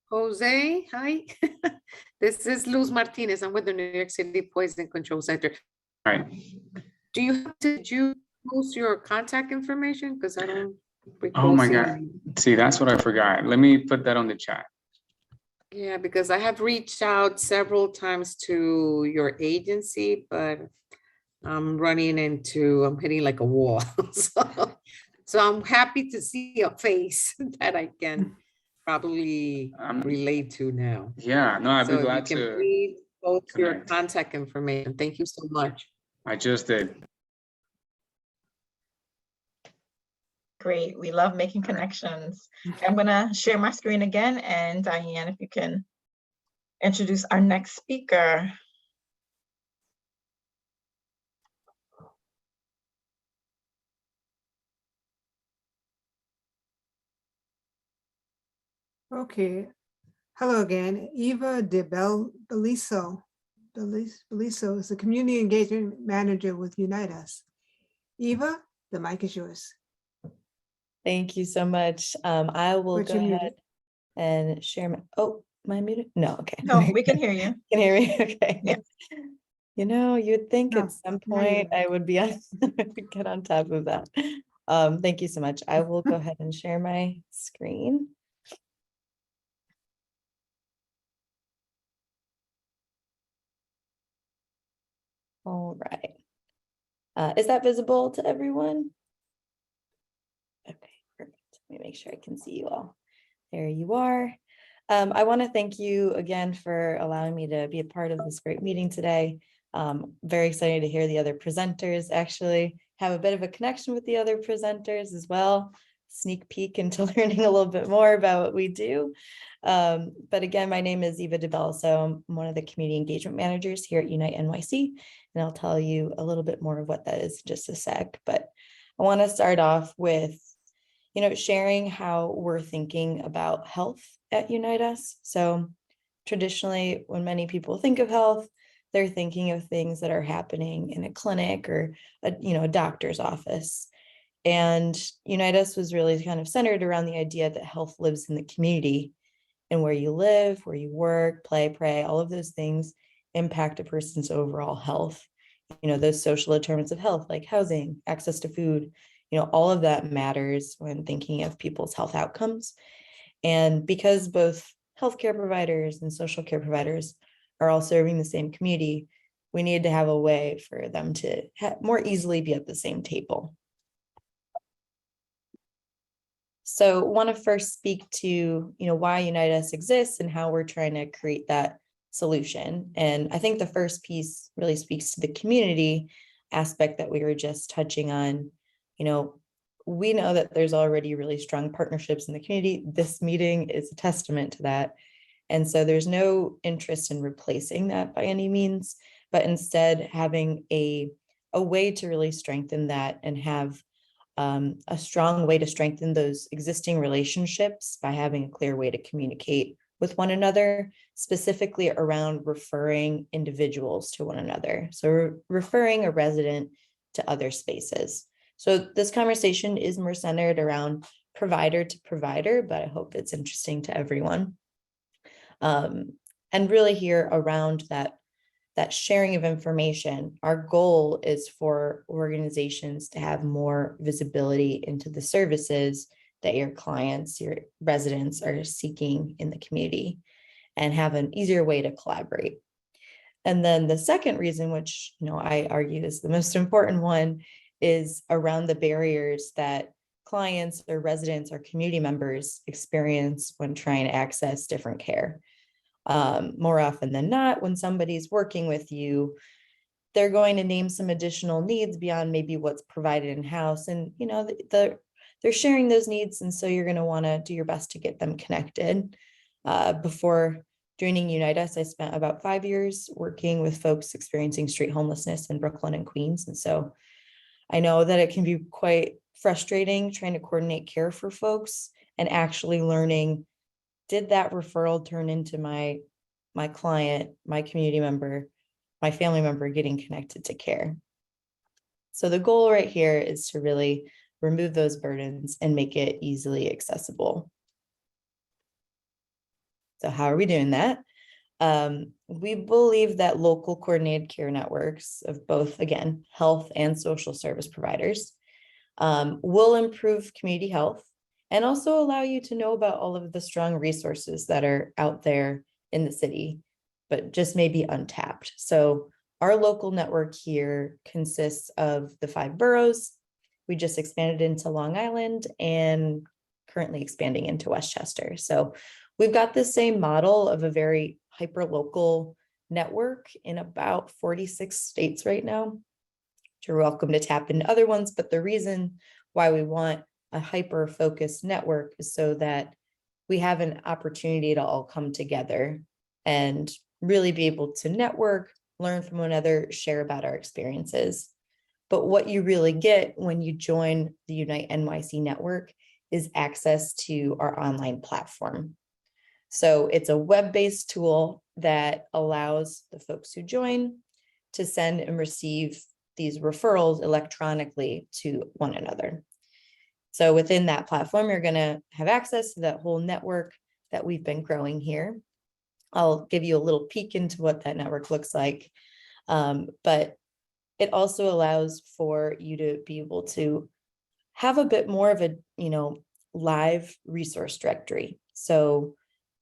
Jose, hi. This is Luz Martinez. I'm with the New York City Poison Control Center. All right. Did you post your contact information? Because I don't recall Oh my seeing God. it. See, that's what I forgot. Let me put that on the chat. Yeah, because I have reached out several times to your agency, but I'm hitting like a wall. So I'm happy to see a face that I can probably relate to now. Yeah, no, I'd be So if you glad can to. please post your connect. contact information. Thank you so much. I just did. Great, we love making connections. I'm gonna share my screen again, and Diane, if you can introduce our next speaker. Okay. Hello again. Eva de Beliso. Beliso is the Community Engagement Manager with Unite Us. Eva, the mic is yours. Thank you so much. I will But go you're muted. ahead and share my, oh, am I muted? No, okay. No, we can hear you. Can hear me? Okay. Yeah. You'd think No, at some now you're point I would be on, would get on top of that. Thank you so much. I will go ahead and share my screen. All right. Is that visible to everyone? Okay, perfect. Let me make sure I can see you all. There you are. I want to thank you again for allowing me to be a part of this great meeting today. Very excited to hear the other presenters, actually have a bit of a connection with the other presenters as well. Sneak peek into learning a little bit more about what we do. But again, my name is Eva DeBell, so I'm one of the community engagement managers here at Unite NYC, and I'll tell you a little bit more of what that is in just a sec. But I want to start off with sharing how we're thinking about health at Unite Us. So traditionally, when many people think of health, they're thinking of things that are happening in a clinic or a doctor's office. And Unite Us was really kind of centered around the idea that health lives in the community, and where you live, where you work, play, pray, all of those things impact a person's overall health. Those social determinants of health, like housing, access to food, all of that matters when thinking of people's health outcomes. And because both healthcare providers and social care providers are all serving the same community, we need to have a way for them to more easily be at the same table. So want to first speak to, why Unite Us exists and how we're trying to create that solution. And I think the first piece really speaks to the community aspect that we were just touching on. We know that there's already really strong partnerships in the community. This meeting is a testament to that. And so there's no interest in replacing that by any means, but instead having a way to really strengthen that and have a strong way to strengthen those existing relationships by having a clear way to communicate with one another, specifically around referring individuals to one another. So referring a resident to other spaces. So this conversation is more centered around provider to provider, but I hope it's interesting to everyone. And really here around that sharing of information, our goal is for organizations to have more visibility into the services that your clients, your residents are seeking in the community, and have an easier way to collaborate. And then the second reason, which I argue is the most important one, is around the barriers that clients or residents or community members experience when trying to access different care. More often than not, when somebody's working with you, they're going to name some additional needs beyond maybe what's provided in-house. And, they're sharing those needs. And so you're going to want to do your best to get them connected. Before joining Unite Us, I spent about 5 years working with folks experiencing street homelessness in Brooklyn and Queens. And so I know that it can be quite frustrating trying to coordinate care for folks and actually learning, did that referral turn into my client, my community member, my family member getting connected to care? So the goal right here is to really remove those burdens and make it easily accessible. So how are we doing that? We believe that local coordinated care networks of both, again, health and social service providers will improve community health and also allow you to know about all of the strong resources that are out there in the city, but just maybe untapped. So our local network here consists of the 5 boroughs. We just expanded into Long Island and currently expanding into Westchester. So we've got the same model of a very hyper-local network in about 46 states right now. You're welcome to tap into other ones, but the reason why we want a hyper-focused network is so that we have an opportunity to all come together and really be able to network, learn from one another, share about our experiences. But what you really get when you join the Unite NYC network is access to our online platform. So it's a web-based tool that allows the folks who join to send and receive these referrals electronically to one another. So within that platform, you're going to have access to that whole network that we've been growing here. I'll give you a little peek into what that network looks like. But it also allows for you to be able to have a bit more of a, live resource directory. So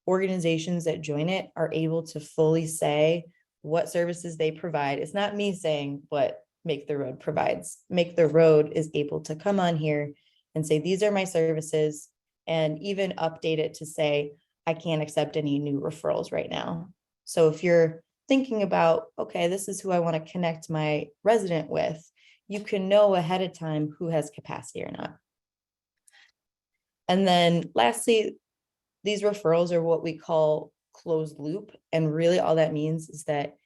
organizations that join it are able to fully say what services they provide. It's not me saying what Make the Road provides. Make the Road is able to come on here and say, these are my services, and even update it to say, I can't accept any new referrals right now. So if you're thinking about, okay, this is who I want to connect my resident with, you can know ahead of time who has capacity or not. And then lastly, these referrals are what we call closed loop. And really all that means is that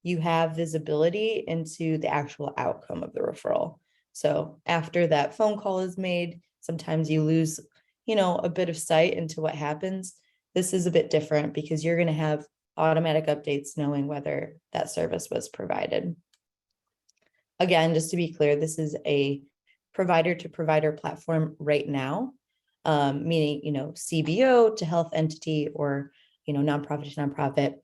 you have visibility into the actual outcome of the referral. So after that phone call is made, sometimes you lose, a bit of sight into what happens. This is a bit different because you're going to have automatic updates knowing whether that service was provided. Again, just to be clear, this is a provider to provider platform right now, meaning, CBO to health entity or, nonprofit to nonprofit.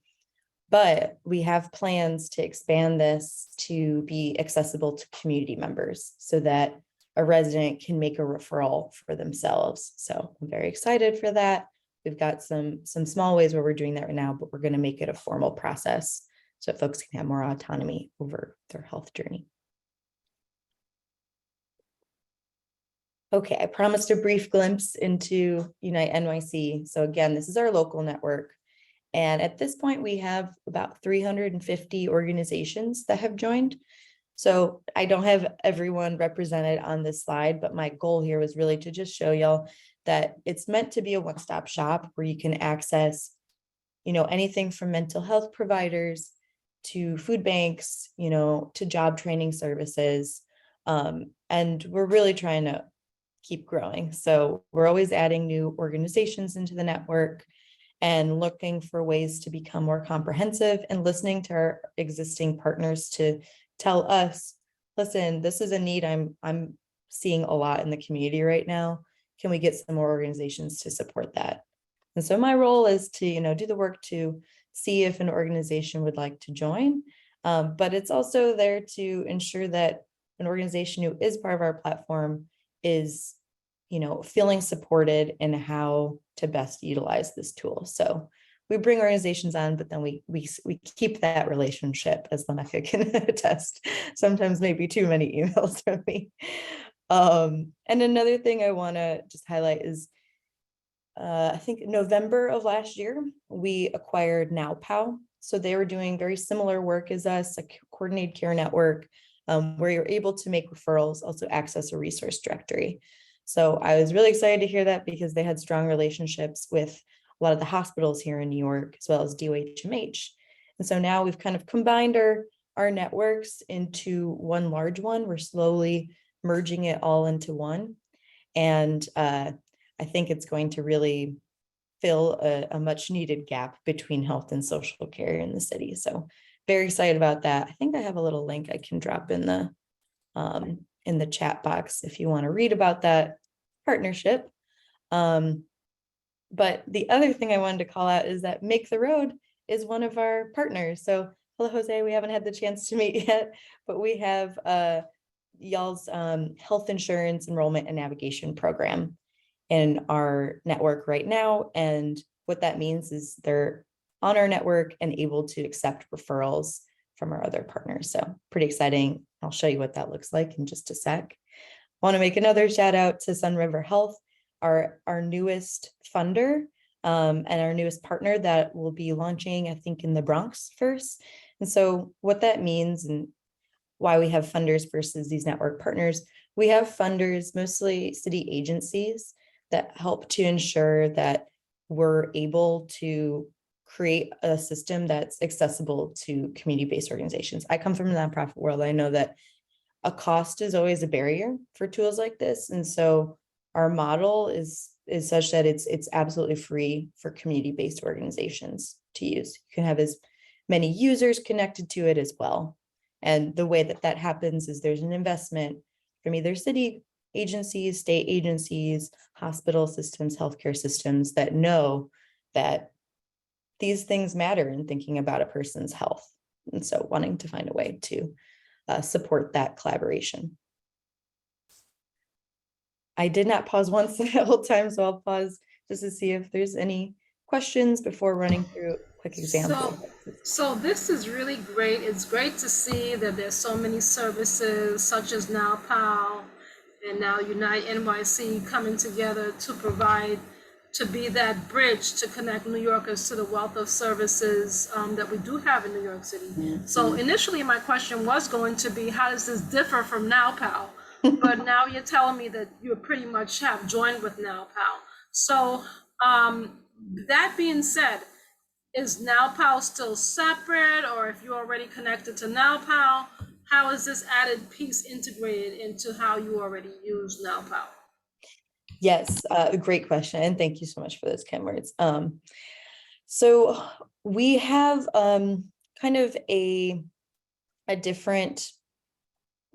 But we have plans to expand this to be accessible to community members so that a resident can make a referral for themselves. So I'm very excited for that. We've got some small ways where we're doing that right now, but we're going to make it a formal process so that folks can have more autonomy over their health journey. Okay, I promised a brief glimpse into Unite NYC. So again, this is our local network. And at this point, we have about 350 organizations that have joined. So I don't have everyone represented on this slide, but my goal here was really to just show y'all that it's meant to be a one-stop shop where you can access, anything from mental health providers to food banks, to job training services. And we're really trying to keep growing. So we're always adding new organizations into the network and looking for ways to become more comprehensive and listening to our existing partners to tell us, listen, this is a need I'm seeing a lot in the community right now. Can we get some more organizations to support that? And so my role is to, do the work to see if an organization would like to join. But it's also there to ensure that an organization who is part of our platform is, feeling supported in how to best utilize this tool. So we bring organizations on, but then we keep that relationship, as Lameka can attest. Sometimes maybe too many emails from me. And another thing I want to just highlight is, I think November of last year, we acquired NowPow. So they were doing very similar work as us, a coordinated care network, where you're able to make referrals, also access a resource directory. So I was really excited to hear that because they had strong relationships with a lot of the hospitals here in New York, as well as DOHMH. And so now we've kind of combined our networks into one large one. We're slowly merging it all into one. And I think it's going to really fill a much needed gap between health and social care in the city. So very excited about that. I think I have a little link I can drop in the chat box if you want to read about that partnership. But the other thing I wanted to call out is that Make the Road is one of our partners. So hello, Jose, we haven't had the chance to meet yet, but we have y'all's health insurance enrollment and navigation program in our network right now. And what that means is they're on our network and able to accept referrals from our other partners. So pretty exciting. I'll show you what that looks like in just a sec. I want to make another shout out to Sun River Health, our newest funder and our newest partner that will be launching, I think, in the Bronx first. And so what that means and why we have funders versus these network partners, we have funders, mostly city agencies, that help to ensure that we're able to create a system that's accessible to community-based organizations. I come from the nonprofit world. I know that a cost is always a barrier for tools like this. And so our model is such that it's absolutely free for community-based organizations to use. You can have as many users connected to it as well. And the way that happens is there's an investment from either city agencies, state agencies, hospital systems, healthcare systems that know that these things matter in thinking about a person's health. And so wanting to find a way to support that collaboration. I did not pause once the whole time, so I'll pause just to see if there's any questions before running through a quick example. So this is really great. It's great to see that there's so many services such as NowPow and now Unite NYC coming together to provide, to be that bridge to connect New Yorkers to the wealth of services that we do have in New York City. So initially my question was going to be, how does this differ from NowPow? But now you're telling me that you pretty much have joined with NowPow. So that being said, is NowPow still separate, or if you're already connected to NowPow, how is this added piece integrated into how you already use NowPow? Yes, a great question. And thank you so much for those kind words. So we have kind of a different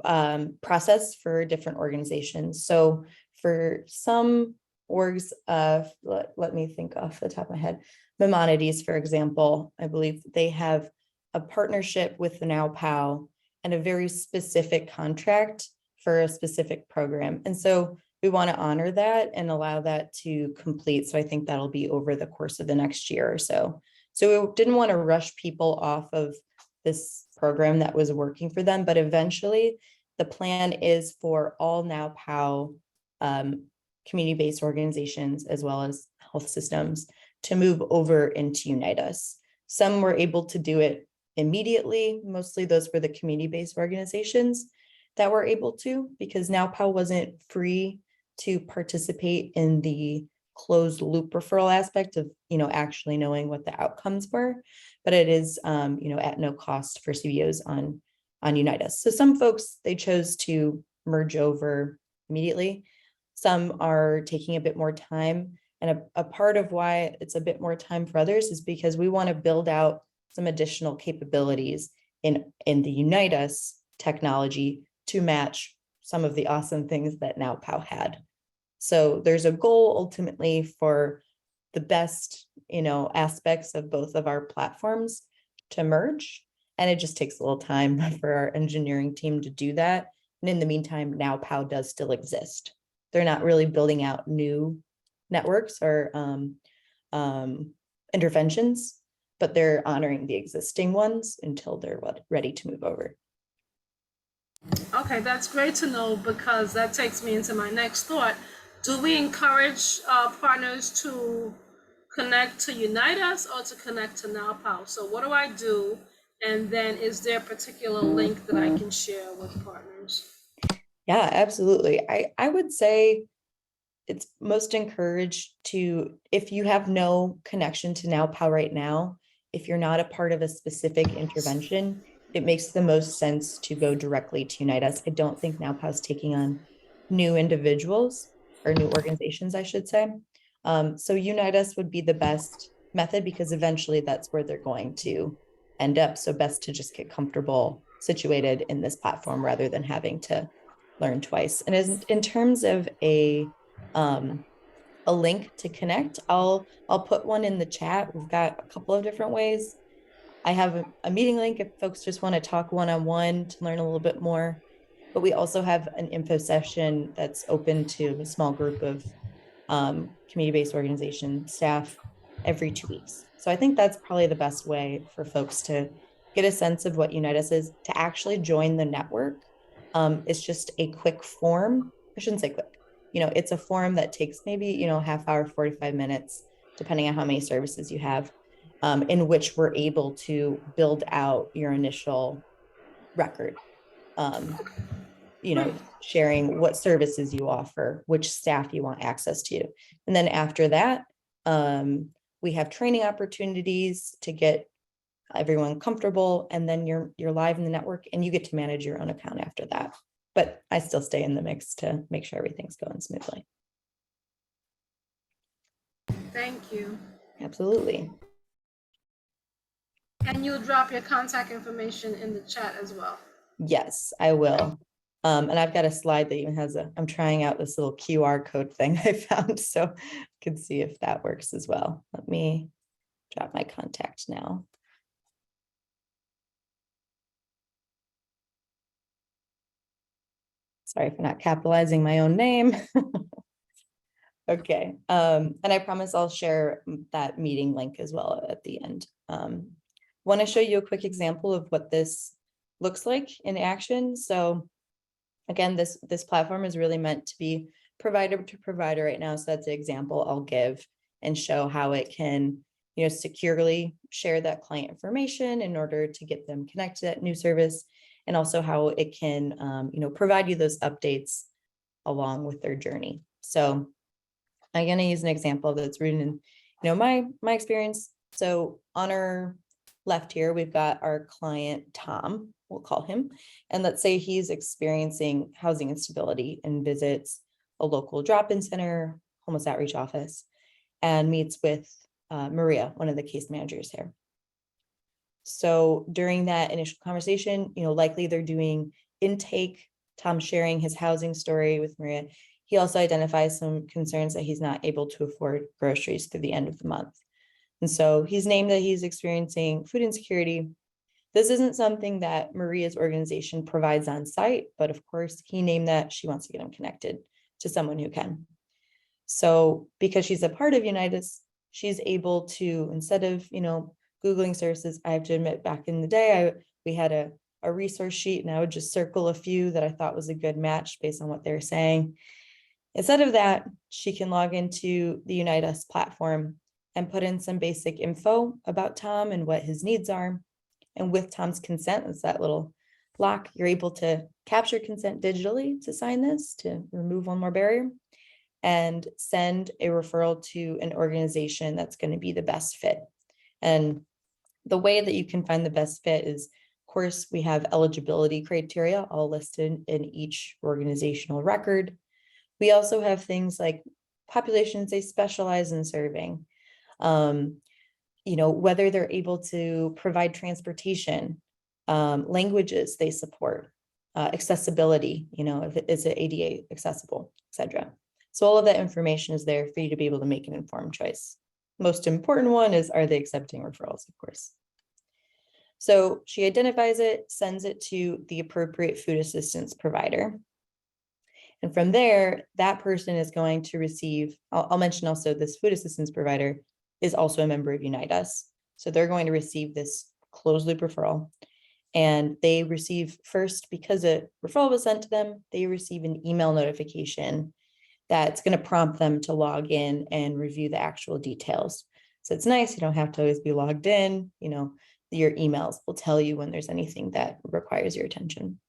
process for different organizations. So for some orgs, let me think off the top of my head, Maimonides, for example, I believe they have a partnership with the NowPow and a very specific contract for a specific program. And so we want to honor that and allow that to complete. So I think that'll be over the course of the next year or so. So we didn't want to rush people off of this program that was working for them, but eventually the plan is for all NowPow community-based organizations as well as health systems to move over into Unite Us. Some were able to do it immediately. Mostly those were the community-based organizations that were able to, because NowPow wasn't free to participate in the closed loop referral aspect of, actually knowing what the outcomes were, but it is, at no cost for CBOs on Unite Us. So some folks, they chose to merge over immediately. Some are taking a bit more time. And a part of why it's a bit more time for others is because we want to build out some additional capabilities in the Unite Us technology to match some of the awesome things that NowPow had. So there's a goal ultimately for the best, aspects of both of our platforms to merge. And it just takes a little time for our engineering team to do that. And in the meantime, NowPow does still exist. They're not really building out new networks or interventions, but they're honoring the existing ones until they're ready to move over. Okay, that's great to know, because that takes me into my next thought. Do we encourage partners to connect to Unite Us or to connect to NowPow? So what do I do? And then is there a particular link that I can share with partners? Yeah, absolutely. I would say it's most encouraged to, if you have no connection to NowPow right now, if you're not a part of a specific intervention, it makes the most sense to go directly to Unite Us. I don't think NowPow is taking on new individuals or new organizations, I should say. So Unite Us would be the best method, because eventually that's where they're going to end up. So best to just get comfortable situated in this platform rather than having to learn twice. And as in terms of a link to connect, I'll put one in the chat. We've got a couple of different ways. I have a meeting link if folks just want to talk one-on-one to learn a little bit more. But we also have an info session that's open to a small group of community-based organization staff every 2 weeks. So I think that's probably the best way for folks to get a sense of what Unite Us is. To actually join the network, it's just a quick form. I shouldn't say quick. It's a form that takes maybe, half hour, 45 minutes, depending on how many services you have, in which we're able to build out your initial record. Sharing what services you offer, which staff you want access to. And then after that, we have training opportunities to get everyone comfortable, and then you're live in the network and you get to manage your own account after that. But I still stay in the mix to make sure everything's going smoothly. Thank you. Absolutely. And you'll drop your contact information in the chat as well. Yes, I will. And I've got a slide that even has I'm trying out this little QR code thing I found, so I can see if that works as well. Let me drop my contact now. Sorry for not capitalizing my own name. Okay, and I promise I'll share that meeting link as well at the end. Want to show you a quick example of what this looks like in action. So again, this platform is really meant to be provider to provider right now. So that's an example I'll give and show how it can, securely share that client information in order to get them connected to that new service, and also how it can, provide you those updates along with their journey. So I'm going to use an example that's rooted in, my experience. So on our left here, we've got our client, Tom, we'll call him. And let's say he's experiencing housing instability and visits a local drop-in center, homeless outreach office, and meets with Maria, one of the case managers here. So during that initial conversation, likely they're doing intake, Tom sharing his housing story with Maria. He also identifies some concerns that he's not able to afford groceries through the end of the month. And so he's named that he's experiencing food insecurity. This isn't something that Maria's organization provides on site, but of course he named that she wants to get him connected to someone who can. So because she's a part of Unitas, she's able to, instead of, Googling services, I have to admit back in the day, we had a resource sheet and I would just circle a few that I thought was a good match based on what they were saying. Instead of that, she can log into the Unitas platform and put in some basic info about Tom and what his needs are. And with Tom's consent, it's that little block, you're able to capture consent digitally to sign this, to remove one more barrier, and send a referral to an organization that's going to be the best fit. And the way that you can find the best fit is, of course, we have eligibility criteria all listed in each organizational record. We also have things like populations they specialize in serving, whether they're able to provide transportation, languages they support, accessibility, if it is ADA accessible, etc. So all of that information is there for you to be able to make an informed choice. Most important one is, are they accepting referrals, of course. So she identifies it, sends it to the appropriate food assistance provider. And from there, that person is going to receive, I'll mention also this food assistance provider is also a member of Unitas. So they're going to receive this closed loop referral. And they receive first, because a referral was sent to them, they receive an email notification that's going to prompt them to log in and review the actual details. So it's nice, you don't have to always be logged in, your emails will tell you when there's anything that requires your attention.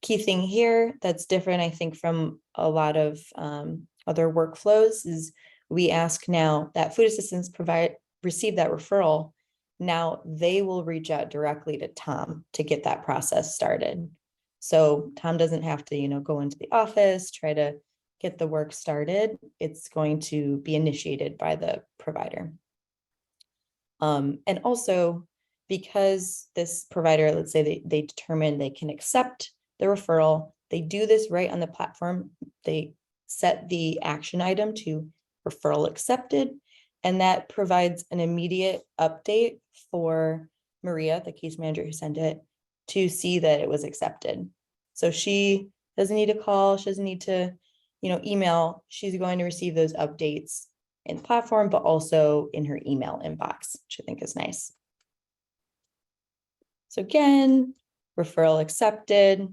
Key thing here that's different, I think, from a lot of other workflows is we ask now that food assistance receive that referral. Now they will reach out directly to Tom to get that process started. So Tom doesn't have to, go into the office, try to get the work started. It's going to be initiated by the provider. And also, because this provider, let's say they determine they can accept the referral, they do this right on the platform. They set the action item to referral accepted, and that provides an immediate update for Maria, the case manager who sent it, to see that it was accepted. So she doesn't need to call, she doesn't need to, email. She's going to receive those updates in the platform, but also in her email inbox, which I think is nice. So again, referral accepted.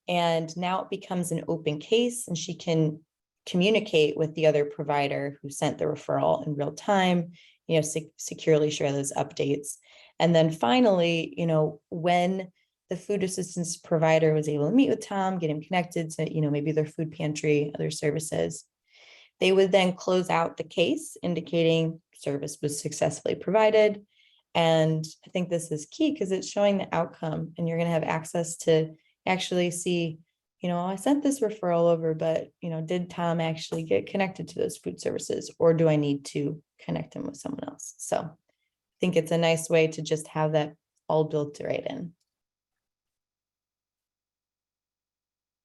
And now it becomes an open case and she can communicate with the other provider who sent the referral in real time, securely share those updates. And then finally, when the food assistance provider was able to meet with Tom, get him connected to, maybe their food pantry, other services, they would then close out the case indicating service was successfully provided. And I think this is key because it's showing the outcome and you're going to have access to actually see, I sent this referral over, but, did Tom actually get connected to those food services, or do I need to connect him with someone else? So I think it's a nice way to just have that all built right in.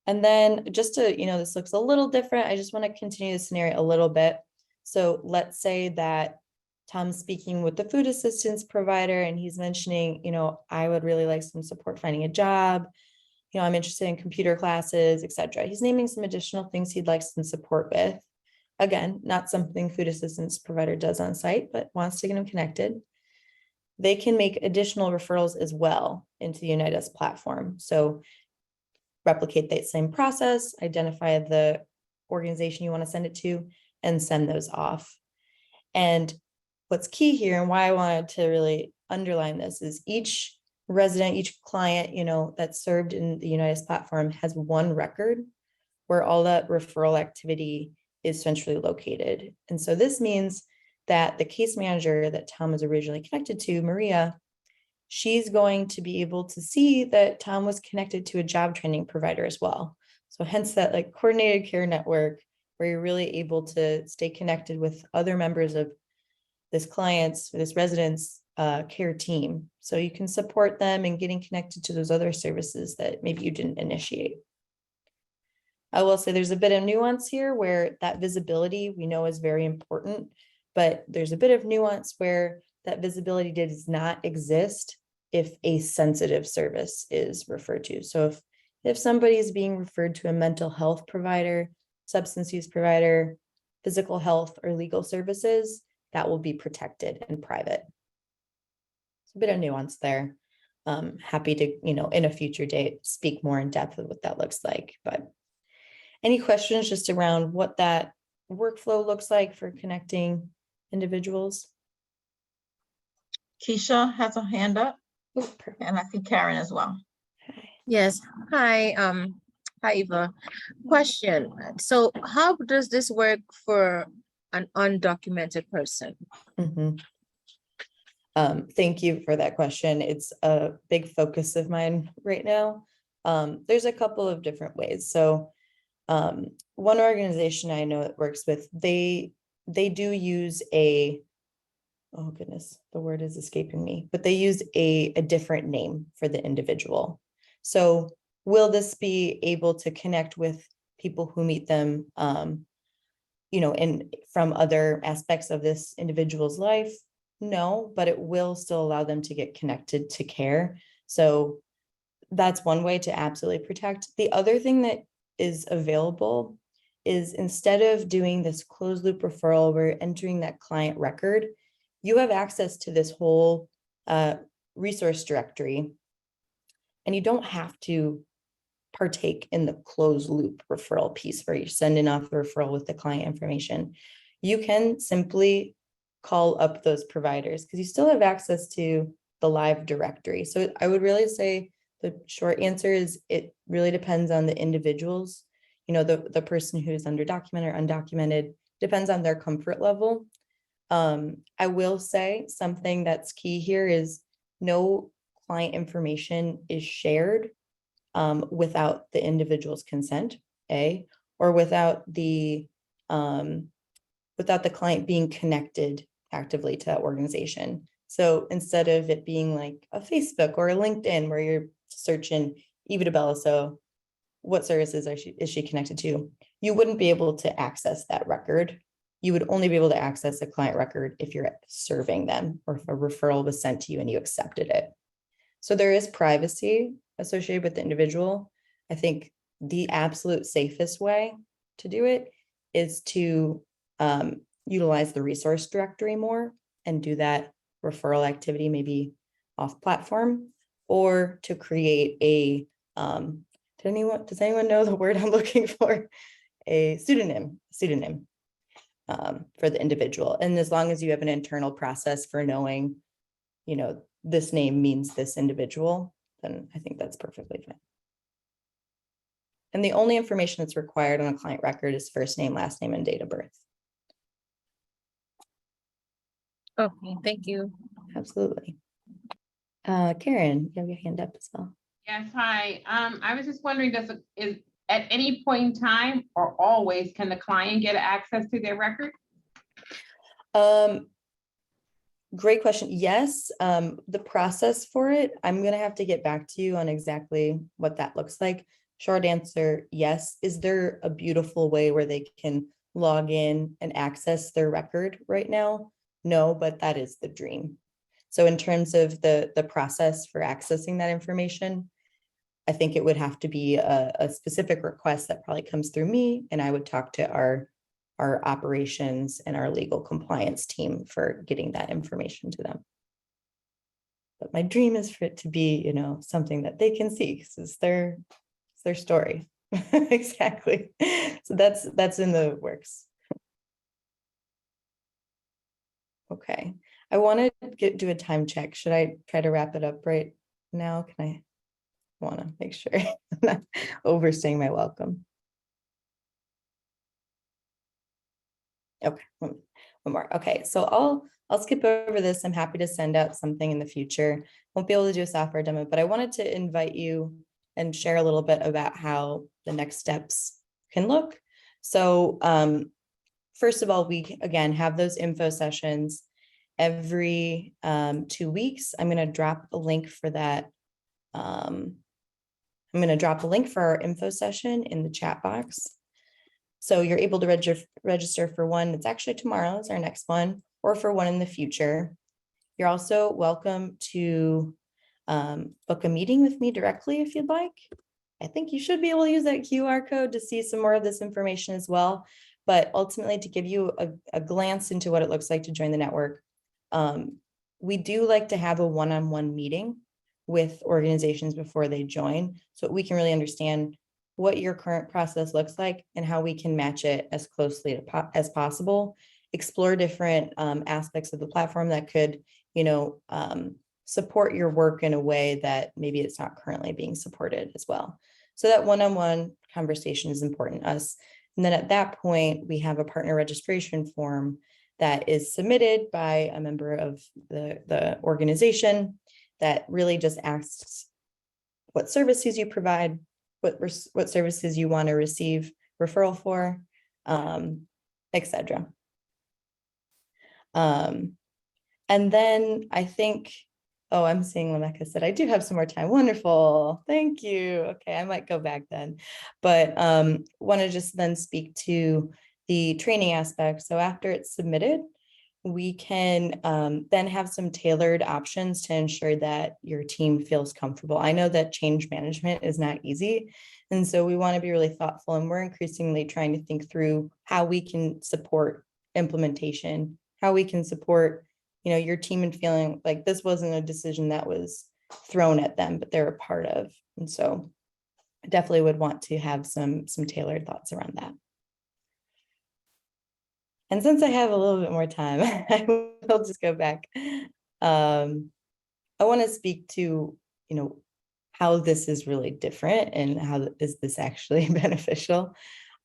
And then just to, this looks a little different. I just want to continue the scenario a little bit. So let's say that Tom's speaking with the food assistance provider and he's mentioning, I would really like some support finding a job. I'm interested in computer classes, etc. He's naming some additional things he'd like some support with. Again, not something food assistance provider does on site, but wants to get them connected. They can make additional referrals as well into the Unitas platform. So replicate that same process, identify the organization you want to send it to, and send those off. And what's key here and why I wanted to really underline this is each resident, each client, that's served in the Unitas platform has one record where all that referral activity is centrally located. And so this means that the case manager that Tom was originally connected to, Maria, she's going to be able to see that Tom was connected to a job training provider as well. So hence that like coordinated care network where you're really able to stay connected with other members of this client's, this resident's care team. So you can support them in getting connected to those other services that maybe you didn't initiate. I will say there's a bit of nuance here where that visibility we know is very important, but there's a bit of nuance where that visibility does not exist if a sensitive service is referred to. So if somebody is being referred to a mental health provider, substance use provider, physical health, or legal services, that will be protected and private. It's a bit of nuance there. Happy to, in a future date, speak more in depth of what that looks like. But any questions just around what that workflow looks like for connecting individuals? Keisha has a hand up, and I see Karen as well. Yes. Hi, hi, Eva. Question. So how does this work for an undocumented person? Mhm. Thank you for that question. It's a big focus of mine right now. There's a couple of different ways. So one organization I know that works with, they do use oh goodness, the word is escaping me, but they use a different name for the individual. So will this be able to connect with people who meet them, from other aspects of this individual's life? No, but it will still allow them to get connected to care. So that's one way to absolutely protect. The other thing that is available is instead of doing this closed loop referral, we're entering that client record, you have access to this whole resource directory, and you don't have to partake in the closed loop referral piece where you're sending off the referral with the client information. You can simply call up those providers because you still have access to the live directory. So I would really say the short answer is it really depends on the individuals, the person who's underdocumented or undocumented, depends on their comfort level. I will say something that's key here is no client information is shared without the individual's consent, or without the client being connected actively to that organization. So instead of it being like a Facebook or a LinkedIn where you're searching Eva DeBella, so what services is she connected to? You wouldn't be able to access that record. You would only be able to access a client record if you're serving them or if a referral was sent to you and you accepted it. So there is privacy associated with the individual. I think the absolute safest way to do it is to utilize the resource directory more and do that referral activity maybe off platform, or to create a, does anyone know the word I'm looking for? A pseudonym for the individual. And as long as you have an internal process for knowing, this name means this individual, then I think that's perfectly fine. And the only information that's required on a client record is first name, last name, and date of birth. Okay, thank you. Absolutely. Karen, you have your hand up as well. Yes, hi. I was just wondering, is at any point in time or always can the client get access to their record? Great question. Yes, the process for it, I'm going to have to get back to you on exactly what that looks like. Short answer, yes. Is there a beautiful way where they can log in and access their record right now? No, but that is the dream. So in terms of the process for accessing that information, I think it would have to be a specific request that probably comes through me, and I would talk to our operations and our legal compliance team for getting that information to them. But my dream is for it to be, you know, something that they can see, because it's their story. Exactly. So that's in the works. Okay, I want to do a time check. Should I try to wrap it up right now? Can I want to make sure I'm not overstaying my welcome? Okay, one more. Okay, so I'll skip over this. I'm happy to send out something in the future. Won't be able to do a software demo, but I wanted to invite you and share a little bit about how the next steps can look. So first of all, we again have those info sessions every 2 weeks. I'm going to drop a link for that. I'm going to drop a link for our info session in the chat box. So you're able to register for one. It's actually tomorrow is our next one, or for one in the future. You're also welcome to book a meeting with me directly if you'd like. I think you should be able to use that QR code to see some more of this information as well. But ultimately, to give you a glance into what it looks like to join the network, we do like to have a one-on-one meeting with organizations before they join, so we can really understand what your current process looks like and how we can match it as closely as possible, explore different aspects of the platform that could, you know, support your work in a way that maybe it's not currently being supported as well. So that one-on-one conversation is important to us. And then at that point, we have a partner registration form that is submitted by a member of the organization that really just asks what services you provide, what services you want to receive referral for, etc. And then I think, oh, I'm seeing Lameka said, I do have some more time. Wonderful. Thank you. Okay, I might go back then. But want to just then speak to the training aspect. So after it's submitted, we can then have some tailored options to ensure that your team feels comfortable. I know that change management is not easy. And so we want to be really thoughtful, and we're increasingly trying to think through how we can support implementation, how we can support, you know, your team and feeling like this wasn't a decision that was thrown at them, but they're a part of. And so I definitely would want to have some tailored thoughts around that. And since I have a little bit more time, I will just go back. I want to speak to, you know, how this is really different and how is this actually beneficial.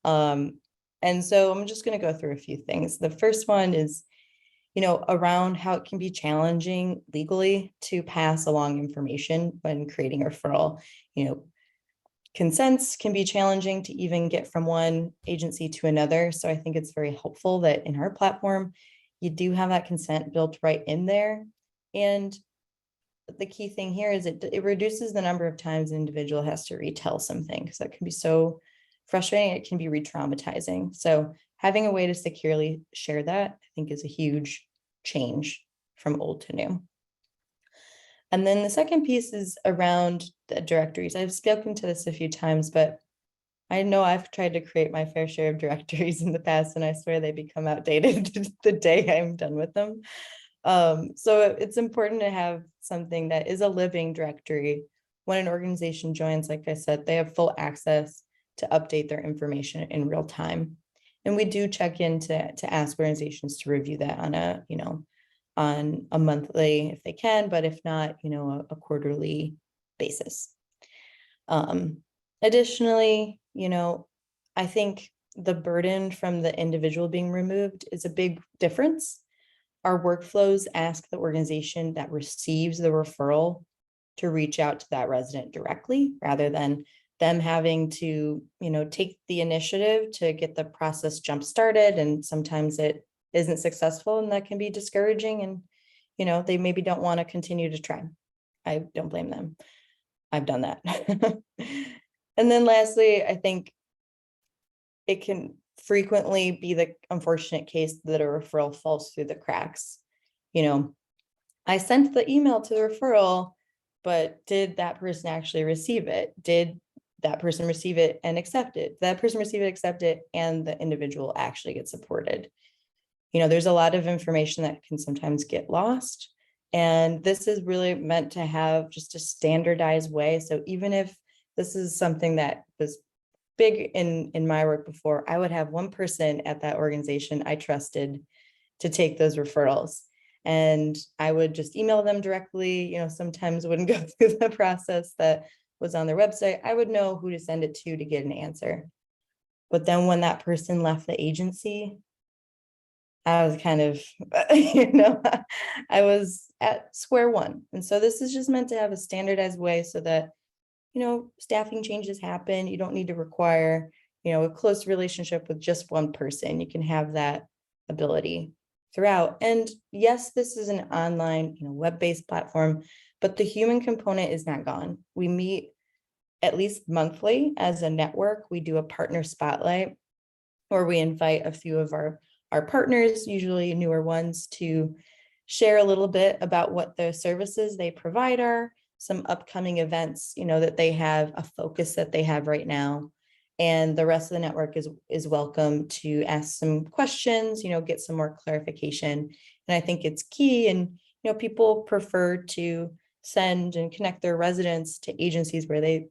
And so I'm just going to go through a few things. The first one is, you know, around how it can be challenging legally to pass along information when creating a referral. You know, consents can be challenging to even get from one agency to another. So I think it's very helpful that in our platform, you do have that consent built right in there. And the key thing here is it reduces the number of times an individual has to retell something, because that can be so frustrating. It can be re-traumatizing. So having a way to securely share that, I think, is a huge change from old to new. And then the second piece is around the directories. I've spoken to this a few times, but I know I've tried to create my fair share of directories in the past, and I swear they become outdated the day I'm done with them. So it's important to have something that is a living directory. When an organization joins, like I said, they have full access to update their information in real time. And we do check in to ask organizations to review that on a, you know, on a monthly if they can, but if not, you know, a quarterly basis. Additionally, you know, I think the burden from the individual being removed is a big difference. Our workflows ask the organization that receives the referral to reach out to that resident directly, rather than them having to, you know, take the initiative to get the process jump started. And sometimes it isn't successful, and that can be discouraging. And, you know, they maybe don't want to continue to try. I don't blame them. I've done that. And then lastly, I think it can frequently be the unfortunate case that a referral falls through the cracks. You know, I sent the email to the referral, but did that person actually receive it? Did that person receive it and accept it? Did that person receive it, accept it, and the individual actually get supported? You know, there's a lot of information that can sometimes get lost. And this is really meant to have just a standardized way. So even if this is something that was big in my work before, I would have one person at that organization I trusted to take those referrals. And I would just email them directly, you know, sometimes wouldn't go through the process that was on their website. I would know who to send it to get an answer. But then when that person left the agency, I was kind of, you know, I was at square one. And so this is just meant to have a standardized way so that, you know, staffing changes happen. You don't need to require, you know, a close relationship with just one person. You can have that ability throughout. And yes, this is an online, you know, web-based platform, but the human component is not gone. We meet at least monthly as a network. We do a partner spotlight where we invite a few of our partners, usually newer ones, to share a little bit about what the services they provide are, some upcoming events, you know, that they have, a focus that they have right now. And the rest of the network is welcome to ask some questions, you know, get some more clarification. And I think it's key. And, you know, people prefer to send and connect their residents to agencies where they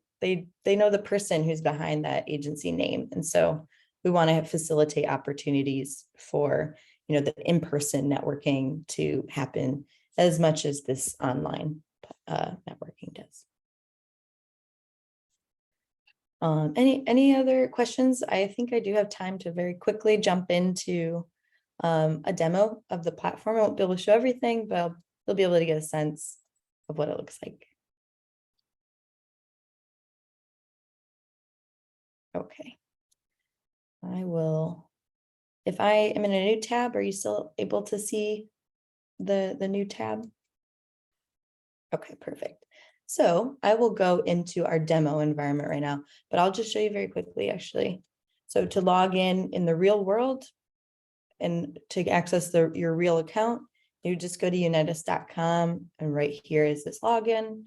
know the person who's behind that agency name. And so we want to facilitate opportunities for, you know, the in-person networking to happen as much as this online networking does. Any other questions? I think I do have time to very quickly jump into a demo of the platform. I won't be able to show everything, but you'll be able to get a sense of what it looks like. Okay. I will, if I am in a new tab, are you still able to see the new tab? Okay, perfect. So I will go into our demo environment right now, but I'll just show you very quickly, actually. So to log in the real world and to access your real account, you just go to unitas.com, and right here is this login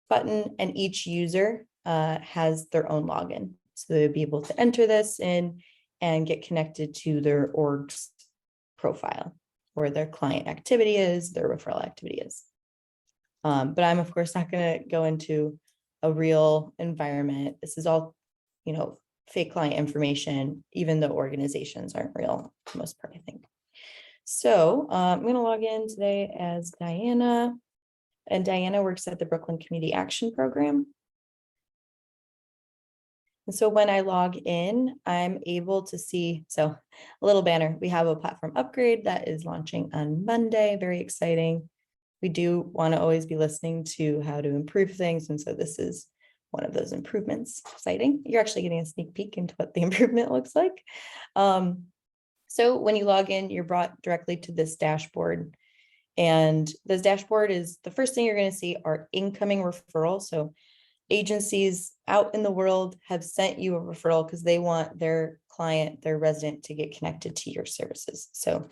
button, and each user has their own login. So they'll be able to enter this in and get connected to their org's profile, where their client activity is, their referral activity is. But I'm of course not going to go into a real environment. This is all, you know, fake client information, even though organizations aren't real for the most part, I think. So I'm going to log in today as Diana, and Diana works at the Brooklyn Community Action Program. And so when I log in, I'm able to see, so a little banner, we have a platform upgrade that is launching on Monday, very exciting. We do want to always be listening to how to improve things. And so this is one of those improvements, exciting. You're actually getting a sneak peek into what the improvement looks like. So when you log in, you're brought directly to this dashboard. And this dashboard is the first thing you're going to see are incoming referrals. So agencies out in the world have sent you a referral because they want their client, their resident, to get connected to your services. So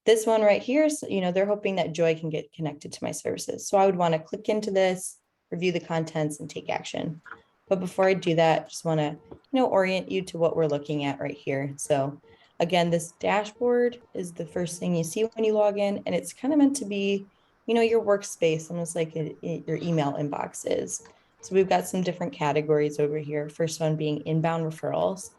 this one right here, so, you know, they're hoping that Joy can get connected to my services. So I would want to click into this, review the contents, and take action. But before I do that, just want to, you know, orient you to what we're looking at right here. So again, this dashboard is the first thing you see when you log in, and it's kind of meant to be, you know, your workspace, almost like your email inbox is. So we've got some different categories over here. First one being inbound referrals.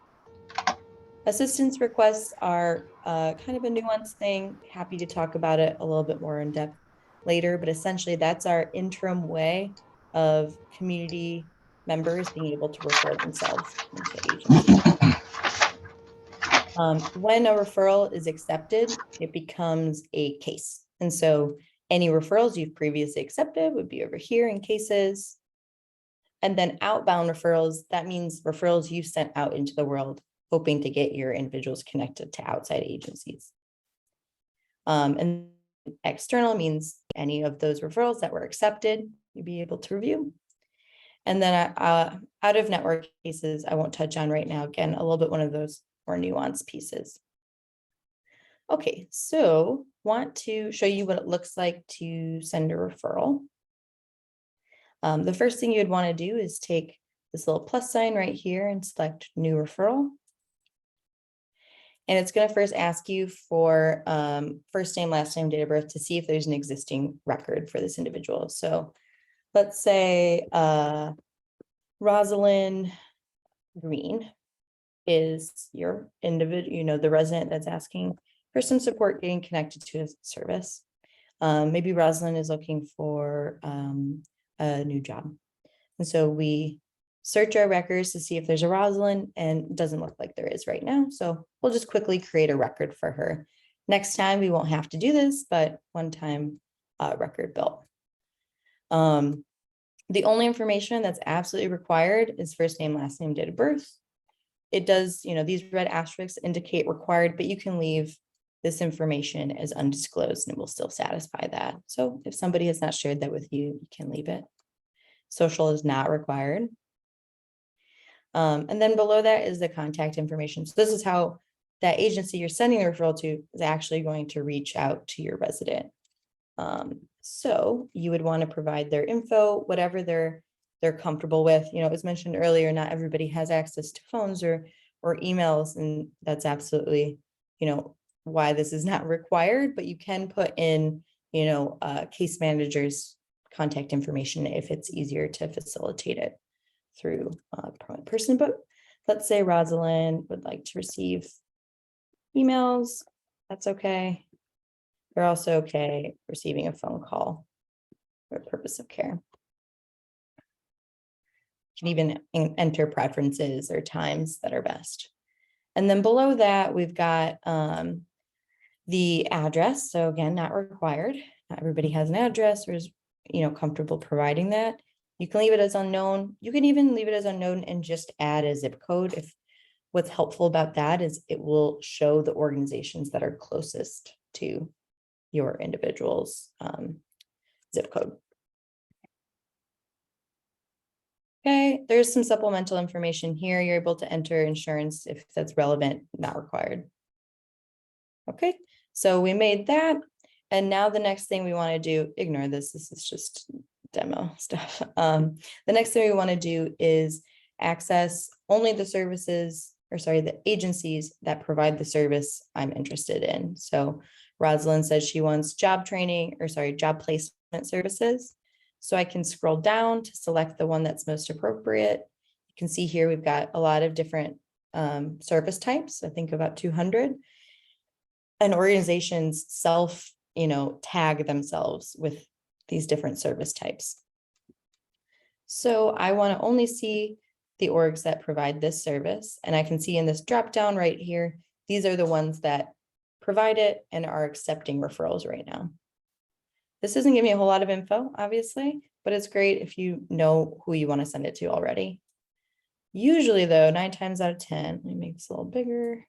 Assistance requests are kind of a nuanced thing. Happy to talk about it a little bit more in depth later, but essentially that's our interim way of community members being able to refer themselves into agencies. When a referral is accepted, it becomes a case. And so any referrals you've previously accepted would be over here in cases. And then outbound referrals, that means referrals you sent out into the world, hoping to get your individuals connected to outside agencies. And external means any of those referrals that were accepted, you'd be able to review. And then out of network cases, I won't touch on right now. Again, a little bit one of those more nuanced pieces. Okay, so want to show you what it looks like to send a referral. The first thing you'd want to do is take this little plus sign right here and select new referral. And it's going to first ask you for first name, last name, date of birth to see if there's an existing record for this individual. So let's say Rosalind Green is your individual, the resident that's asking for some support getting connected to a service. Maybe Rosalind is looking for a new job. And so we search our records to see if there's a Rosalind, and it doesn't look like there is right now. So we'll just quickly create a record for her. Next time we won't have to do this, but one time record built. The only information that's absolutely required is first name, last name, date of birth. It does, these red asterisks indicate required, but you can leave this information as undisclosed and it will still satisfy that. So if somebody has not shared that with you, you can leave it. Social is not required. And then below that is the contact information. So this is how that agency you're sending the referral to is actually going to reach out to your resident. So you would want to provide their info, whatever they're comfortable with. It was mentioned earlier, not everybody has access to phones or emails, and that's absolutely, why this is not required, but you can put in, case manager's contact information if it's easier to facilitate it through a person. But let's say Rosalind would like to receive emails. That's okay. They're also okay receiving a phone call for the purpose of care. You can even enter preferences or times that are best. And then below that, we've got the address. So again, not required. Not everybody has an address or is, comfortable providing that. You can leave it as unknown. You can even leave it as unknown and just add a zip code. If what's helpful about that is it will show the organizations that are closest to your individual's zip code. Okay, there's some supplemental information here. You're able to enter insurance if that's relevant, not required. Okay, so we made that. And now the next thing we want to do, ignore this, this is just demo stuff. The next thing we want to do is access only the services, the agencies that provide the service I'm interested in. So Rosalind says she wants job placement services. So I can scroll down to select the one that's most appropriate. You can see here we've got a lot of different service types, I think about 200. And organizations tag themselves with these different service types. So I want to only see the orgs that provide this service. And I can see in this drop down right here, these are the ones that provide it and are accepting referrals right now. This doesn't give me a whole lot of info, obviously, but it's great if you know who you want to send it to already. Usually though, 9 times out of 10, let me make this a little bigger.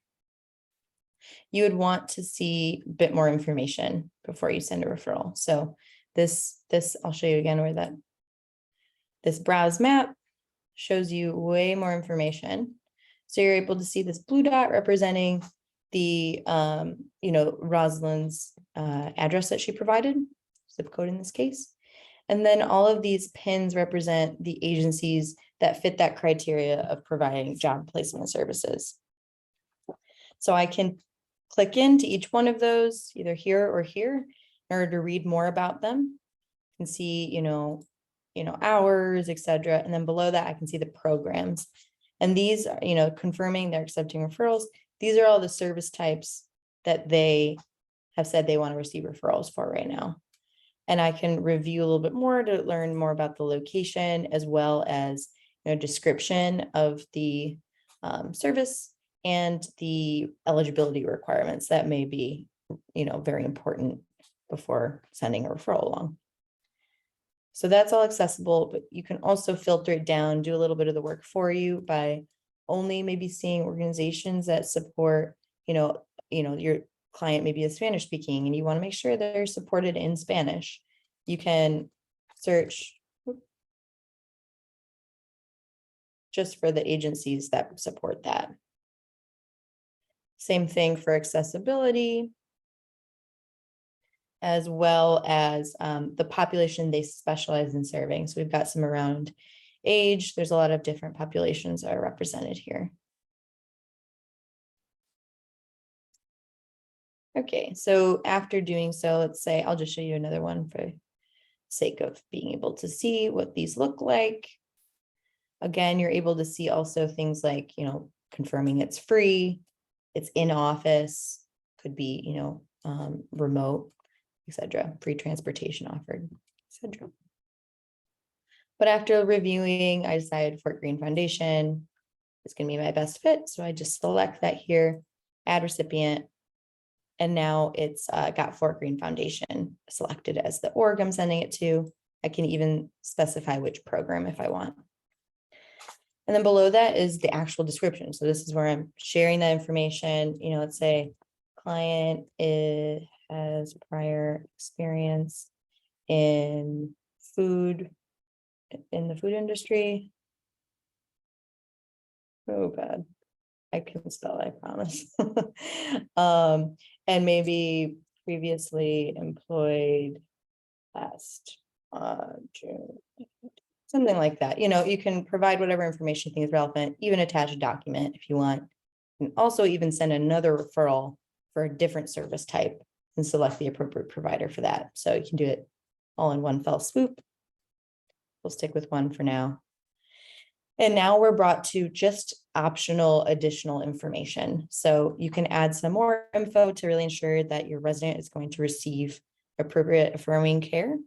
You would want to see a bit more information before you send a referral. So this I'll show you again where this browse map shows you way more information. So you're able to see this blue dot representing the, Rosalind's address that she provided, zip code in this case. And then all of these pins represent the agencies that fit that criteria of providing job placement services. So I can click into each one of those, either here or here, in order to read more about them. You can see, hours, etc. And then below that, I can see the programs. And these, confirming they're accepting referrals. These are all the service types that they have said they want to receive referrals for right now. And I can review a little bit more to learn more about the location, as well as description of the service and the eligibility requirements that may be, very important before sending a referral along. So that's all accessible, but you can also filter it down, do a little bit of the work for you by only maybe seeing organizations that support, your client maybe is Spanish speaking and you want to make sure they're supported in Spanish. You can search just for the agencies that support that. Same thing for accessibility. as well as the population they specialize in serving. So we've got some around age. There's a lot of different populations that are represented here. Okay, so after doing so, let's say I'll just show you another one for sake of being able to see what these look like. Again, you're able to see also things like, you know, confirming it's free, it's in office, could be, you know, remote, etc. Free transportation offered, etc. But after reviewing, I decided Fort Greene Foundation is going to be my best fit. So I just select that here, add recipient. And now it's got Fort Greene Foundation selected as the org I'm sending it to. I can even specify which program if I want. And then below that is the actual description. So this is where I'm sharing that information. You know, let's say client has prior experience in the food industry. Oh God, I can spell, I promise. And maybe previously employed last June, something like that. You know, you can provide whatever information you think is relevant, even attach a document if you want. And also even send another referral for a different service type and select the appropriate provider for that. So you can do it all in one fell swoop. We'll stick with one for now. And now we're brought to just optional additional information. So you can add some more info to really ensure that your resident is going to receive appropriate affirming care.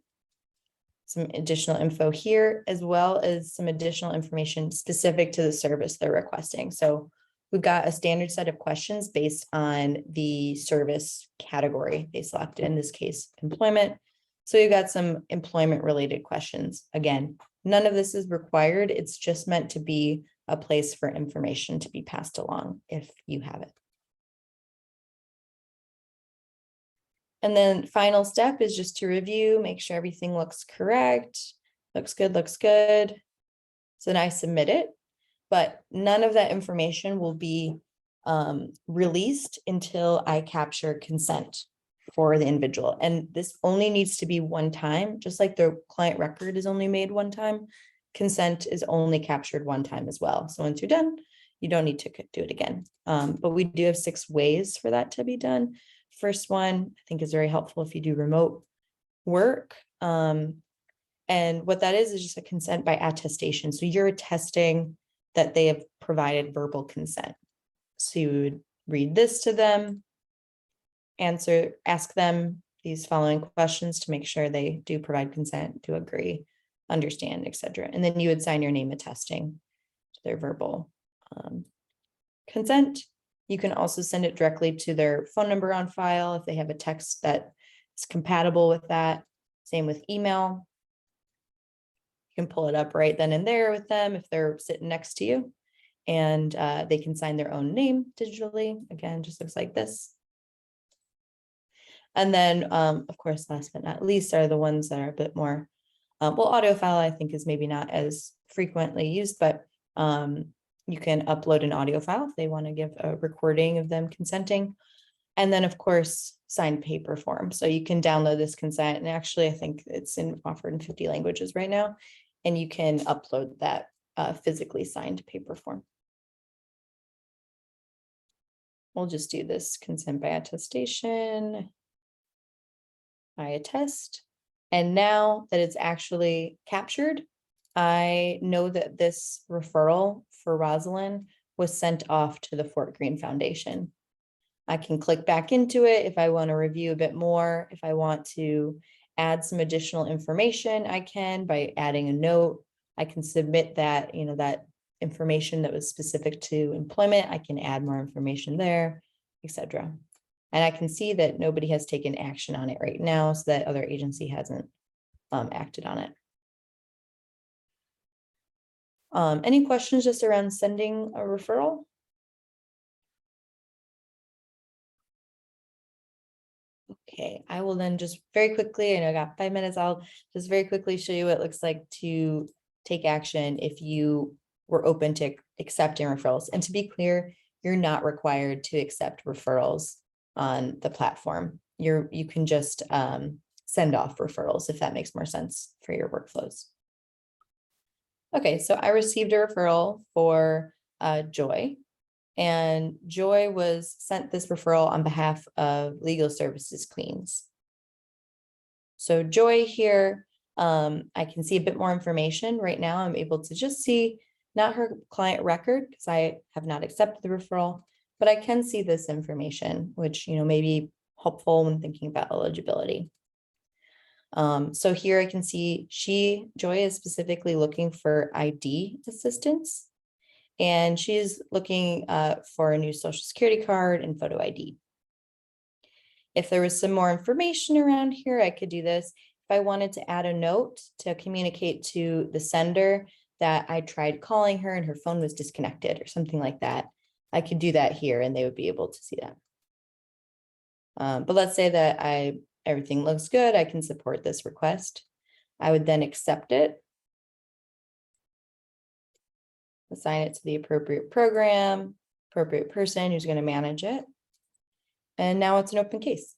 Some additional info here, as well as some additional information specific to the service they're requesting. So we've got a standard set of questions based on the service category they selected, in this case, employment. So you've got some employment related questions. Again, none of this is required. It's just meant to be a place for information to be passed along if you have it. And then final step is just to review, make sure everything looks correct. Looks good, looks good. So then I submit it, but none of that information will be released until I capture consent for the individual. And this only needs to be one time, just like the client record is only made one time. Consent is only captured one time as well. So once you're done, you don't need to do it again. But we do have 6 ways for that to be done. First one, I think, is very helpful if you do remote work. And what that is just a consent by attestation. So you're attesting that they have provided verbal consent. So you would read this to them, ask them these following questions to make sure they do provide consent, to agree, understand, etc. And then you would sign your name attesting to their verbal consent. You can also send it directly to their phone number on file if they have a text that is compatible with that. Same with email. You can pull it up right then and there with them if they're sitting next to you, and they can sign their own name digitally. Again, just looks like this. And then, of course, last but not least are the ones that are a bit more, well, audio file I think is maybe not as frequently used, but you can upload an audio file if they want to give a recording of them consenting. And then, of course, signed paper form. So you can download this consent. And actually, I think it's offered in 50 languages right now. And you can upload that physically signed paper form. We'll just do this consent by attestation. I attest. And now that it's actually captured, I know that this referral for Rosalind was sent off to the Fort Greene Foundation. I can click back into it if I want to review a bit more. If I want to add some additional information, I can by adding a note. I can submit that, that information that was specific to employment. I can add more information there, etc. And I can see that nobody has taken action on it right now, so that other agency hasn't acted on it. Any questions just around sending a referral? Okay, I will then just very quickly, I know I got 5 minutes, I'll just very quickly show you what it looks like to take action if you were open to accepting referrals. And to be clear, you're not required to accept referrals on the platform. you can just send off referrals if that makes more sense for your workflows. Okay, so I received a referral for Joy, and Joy was sent this referral on behalf of Legal Services Queens. So Joy here, I can see a bit more information. Right now, I'm able to just see not her client record because I have not accepted the referral, but I can see this information, which may be helpful when thinking about eligibility. So here I can see Joy is specifically looking for ID assistance, and she's looking for a new social security card and photo ID. If there was some more information around here, I could do this. If I wanted to add a note to communicate to the sender that I tried calling her and her phone was disconnected or something like that, I could do that here and they would be able to see that. But let's say that everything looks good, I can support this request. I would then accept it, assign it to the appropriate program, appropriate person who's going to manage it. And now it's an open case.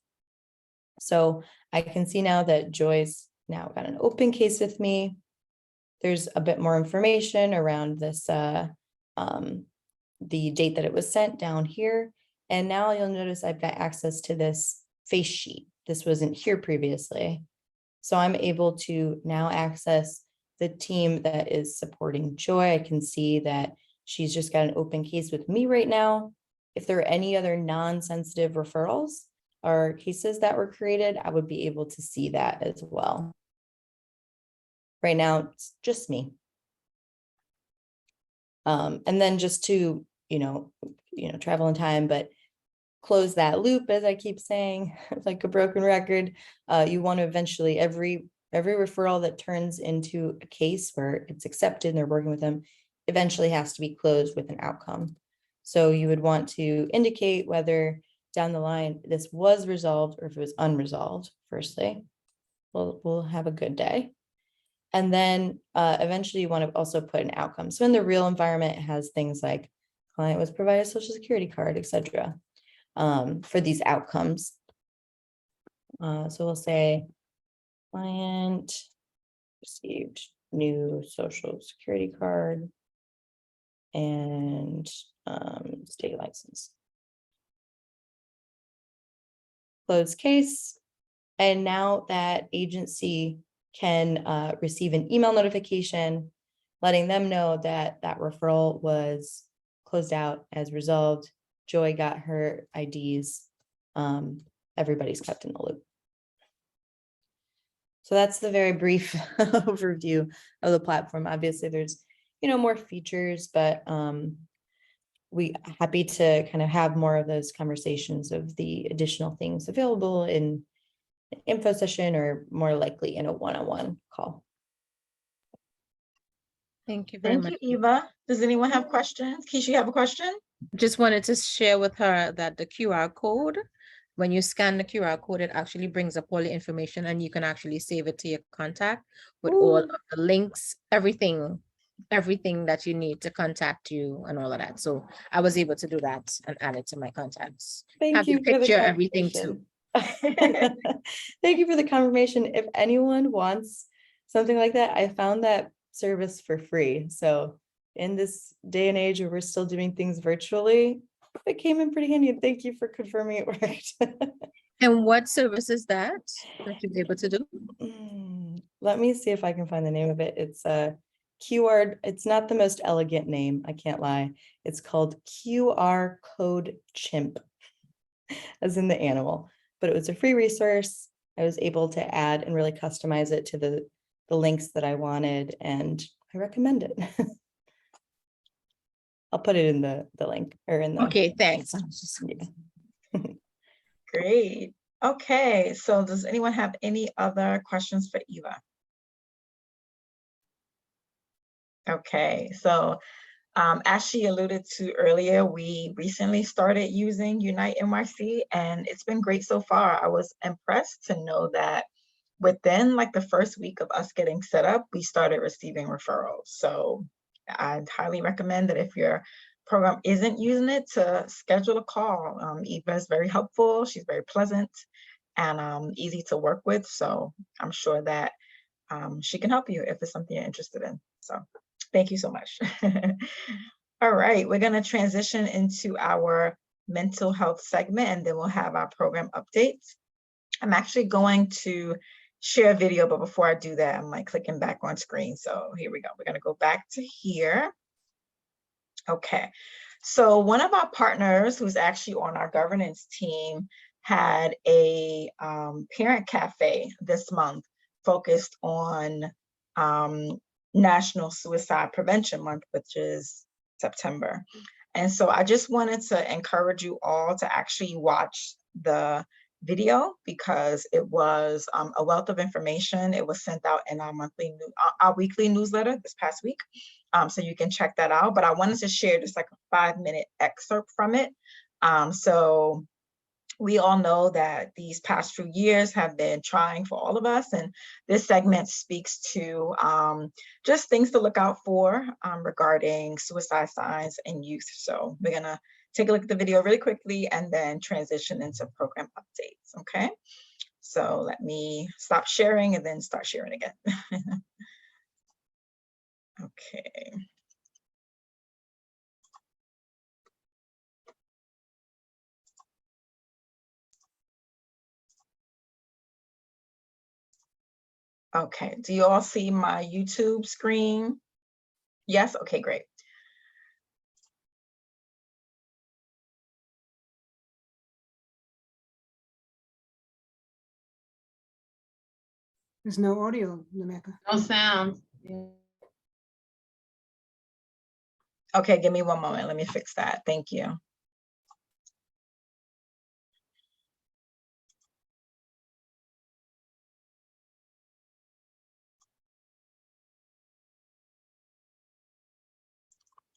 So I can see now that Joy's now got an open case with me. There's a bit more information around this, the date that it was sent down here. And now you'll notice I've got access to this face sheet. This wasn't here previously. So I'm able to now access the team that is supporting Joy. I can see that she's just got an open case with me right now. If there are any other non-sensitive referrals or cases that were created, I would be able to see that as well. Right now, it's just me. And then just to, travel in time, but close that loop, as I keep saying, like a broken record, you want to eventually, every referral that turns into a case where it's accepted and they're working with them, eventually has to be closed with an outcome. So you would want to indicate whether down the line this was resolved or if it was unresolved. Firstly, we'll have a good day. And then eventually you want to also put an outcome. So in the real environment, it has things like client was provided a social security card, etc. For these outcomes. So we'll say client received new social security card and state license. Close case. And now that agency can receive an email notification letting them know that that referral was closed out as resolved. Joy got her IDs. Everybody's kept in the loop. So that's the very brief overview of the platform. Obviously, there's more features, but we happy to kind of have more of those conversations of the additional things available in an info session or more likely in a one-on-one call. Thank you very much. Thank you, Eva. Does anyone have questions? Keisha, you have a question? Just wanted to share with her that the QR code, when you scan the QR code, it actually brings up all the information and you can actually save it to your contact with all of the links, everything that you need to contact you and all of that. So I was able to do that and add it to my contacts. Thank you for the picture, everything too. Thank you for the confirmation. If anyone wants something like that, I found that service for free. So in this day and age where we're still doing things virtually, it came in pretty handy. And thank you for confirming it worked. And what service is that you'll be able to do? Let me see if I can find the name of it. It's a QR. It's not the most elegant name, I can't lie. It's called QR Code Chimp, as in the animal. But it was a free resource. I was able to add and really customize it to the links that I wanted, and I recommend it. I'll put it in the link or in the. Okay, thanks. Yeah. Great. Okay, so does anyone have any other questions for Eva? Okay, so as she alluded to earlier, we recently started using Unite NYC and it's been great so far. I was impressed to know that within like the first week of us getting set up, we started receiving referrals. So I'd highly recommend that if your program isn't using it, to schedule a call. Eva is very helpful. She's very pleasant. and easy to work with. So I'm sure that she can help you if it's something you're interested in. So thank you so much. All right, we're going to transition into our mental health segment, and then we'll have our program updates. I'm actually going to share a video, but before I do that, I'm like clicking back on screen. So here we go. We're going to go back to here. Okay, so one of our partners who's actually on our governance team had a parent cafe this month focused on National Suicide Prevention Month, which is September. And so I just wanted to encourage you all to actually watch the video because it was a wealth of information. It was sent out in our weekly newsletter this past week. So you can check that out. But I wanted to share just like a 5-minute excerpt from it. So we all know that these past few years have been trying for all of us, and this segment speaks to just things to look out for regarding suicide signs in youth. So we're gonna take a look at the video really quickly and then transition into program updates, okay? So let me stop sharing and then start sharing again. Okay. Okay, do you all see my YouTube screen? Yes, okay, great. There's no audio, Lameka. No sound. Okay, give me one moment. Let me fix that. Thank you.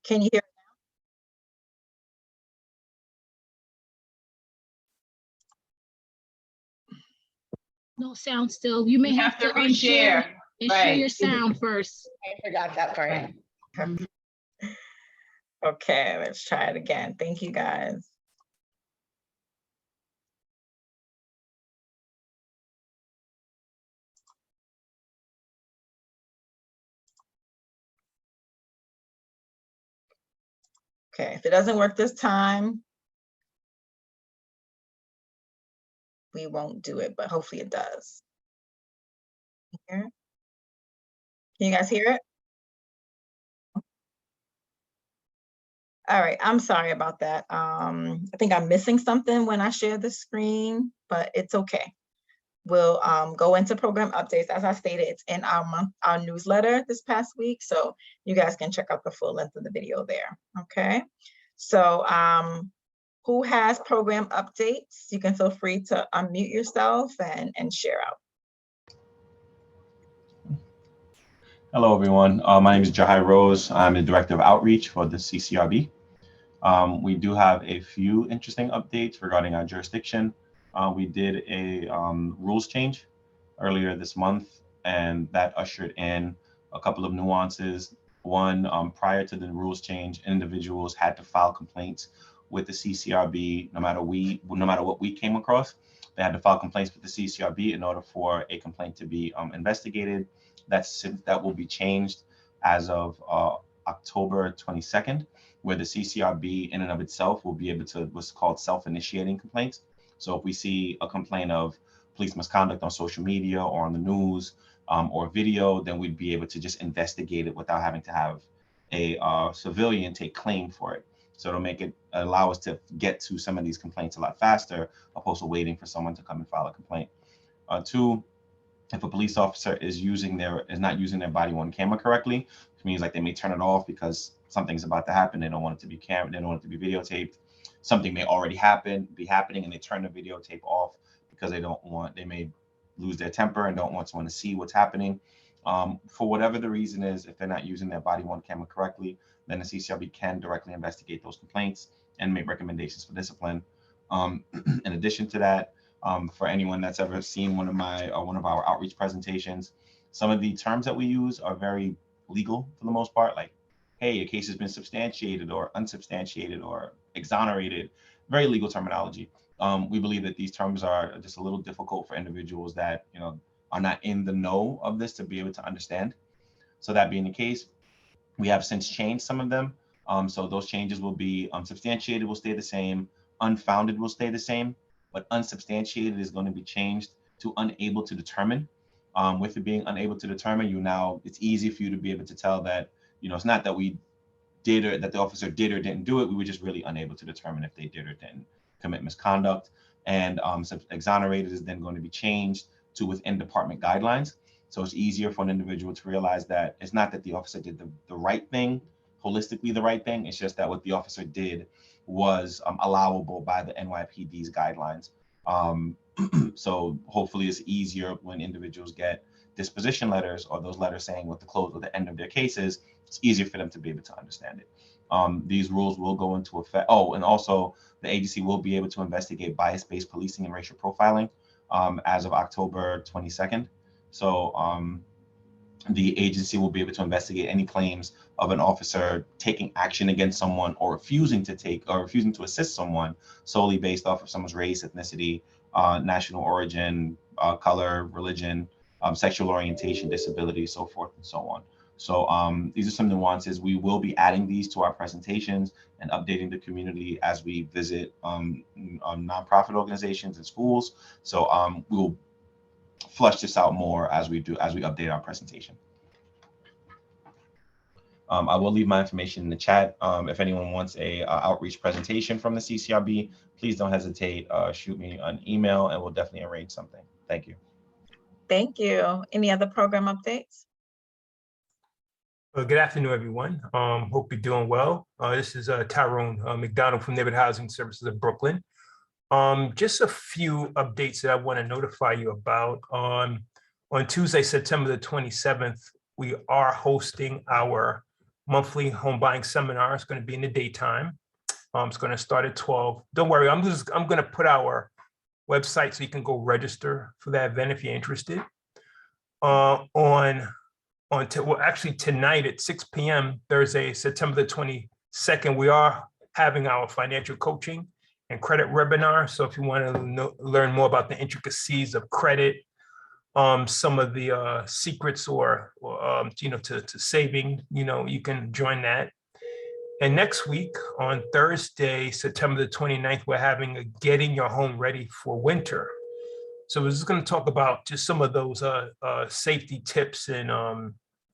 Can you hear? No sound still. You may have to unshare and share your sound first. I forgot that part. Okay, let's try it again. Thank you, guys. Okay, if it doesn't work this time, we won't do it, but hopefully it does. Can you guys hear it? All right, I'm sorry about that. I think I'm missing something when I share the screen, but it's okay. We'll go into program updates. As I stated, it's in our newsletter this past week, so you guys can check out the full length of the video there, okay? So who has program updates? You can feel free to unmute yourself and share out. Hello, everyone. My name is Jahai Rose. I'm the Director of Outreach for the CCRB. We do have a few interesting updates regarding our jurisdiction. We did a rules change earlier this month, and that ushered in a couple of nuances. One, prior to the rules change, individuals had to file complaints with the CCRB no matter what we came across. They had to file complaints with the CCRB in order for a complaint to be investigated. That will be changed as of October 22nd, where the CCRB in and of itself will be able to what's called self-initiating complaints. So if we see a complaint of police misconduct on social media or on the news or video, then we'd be able to just investigate it without having to have a civilian take claim for it. So it'll allow us to get to some of these complaints a lot faster, opposed to waiting for someone to come and file a complaint. Two, if a police officer is not using their body-worn camera correctly, which means like they may turn it off because something's about to happen, they don't want it to be they don't want it to be videotaped. Something may already be happening, and they turn the videotape off because they may lose their temper and don't want someone to see what's happening. For whatever the reason is, if they're not using their body-worn camera correctly, then the CCRB can directly investigate those complaints and make recommendations for discipline. In addition to that, for anyone that's ever seen one of our outreach presentations, some of the terms that we use are very legal for the most part, like, hey, your case has been substantiated or unsubstantiated or exonerated, very legal terminology. we believe that these terms are just a little difficult for individuals that, you know, are not in the know of this to be able to understand. So that being the case, we have since changed some of them. So those changes will be substantiated will stay the same, unfounded will stay the same, but unsubstantiated is going to be changed to unable to determine. With it being unable to determine, it's easy for you to be able to tell that, you know, it's not that we did or that the officer did or didn't do it. We were just really unable to determine if they did or didn't commit misconduct. And exonerated is then going to be changed to within department guidelines. So it's easier for an individual to realize that it's not that the officer did the right thing, holistically the right thing. It's just that what the officer did was allowable by the NYPD's guidelines. So hopefully it's easier when individuals get disposition letters or those letters saying what the close or the end of their case is. It's easier for them to be able to understand it. These rules will go into effect. Oh, and also the agency will be able to investigate bias-based policing and racial profiling as of October 22nd. So the agency will be able to investigate any claims of an officer taking action against someone or refusing to assist someone solely based off of someone's race, ethnicity, national origin, color, religion, sexual orientation, disability, so forth and so on. So these are some nuances. We will be adding these to our presentations and updating the community as we visit nonprofit organizations and schools. So we will flesh this out more as we update our presentation. I will leave my information in the chat. If anyone wants a outreach presentation from the CCRB, please don't hesitate. Shoot me an email and we'll definitely arrange something. Thank you. Thank you. Any other program updates? Good afternoon, everyone. Hope you're doing well. This is Tyrone McDonald from Neighborhood Housing Services of Brooklyn. Just a few updates that I want to notify you about. On Tuesday, September the 27th, we are hosting our monthly home buying seminar. It's going to be in the daytime. It's going to start at 12. Don't worry, I'm going to put our website so you can go register for that event if you're interested. Actually tonight at 6 p.m. Thursday, September the 22nd, we are having our financial coaching and credit webinar. So if you want to learn more about the intricacies of credit, some of the secrets or to saving, you can join that. And next week on Thursday, September the 29th, we're having a Getting Your Home Ready for Winter. So we're just going to talk about just some of those safety tips and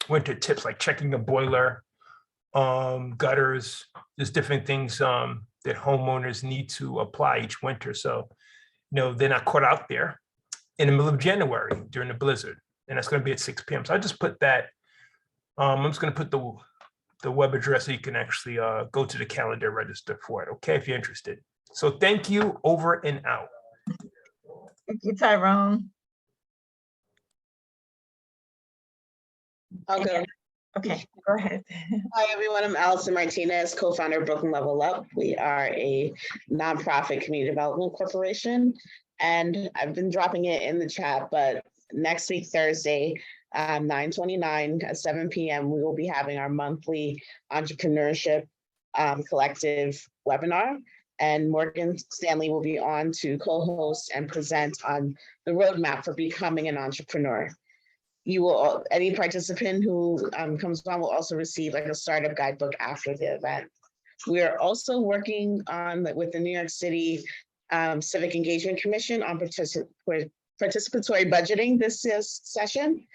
winter tips, like checking the boiler, gutters, just different things that homeowners need to apply each winter. So, they're not caught out there in the middle of January during the blizzard. And that's going to be at 6 p.m. So I just put that, I'm just going to put the web address so you can actually go to the calendar, register for it, okay, if you're interested. So thank you, over and out. Thank you, Tyrone. Okay. Okay, go ahead. Hi, everyone. I'm Allison Martinez, co-founder of Brooklyn Level Up. We are a nonprofit community development corporation, and I've been dropping it in the chat, but next week, Thursday, 9/29 at 7 p.m., we will be having our monthly entrepreneurship collective webinar. And Morgan Stanley will be on to co-host and present on the roadmap for becoming an entrepreneur. Any participant who comes on will also receive like a startup guidebook after the event. We are also working on with the New York City Civic Engagement Commission on participatory budgeting this session,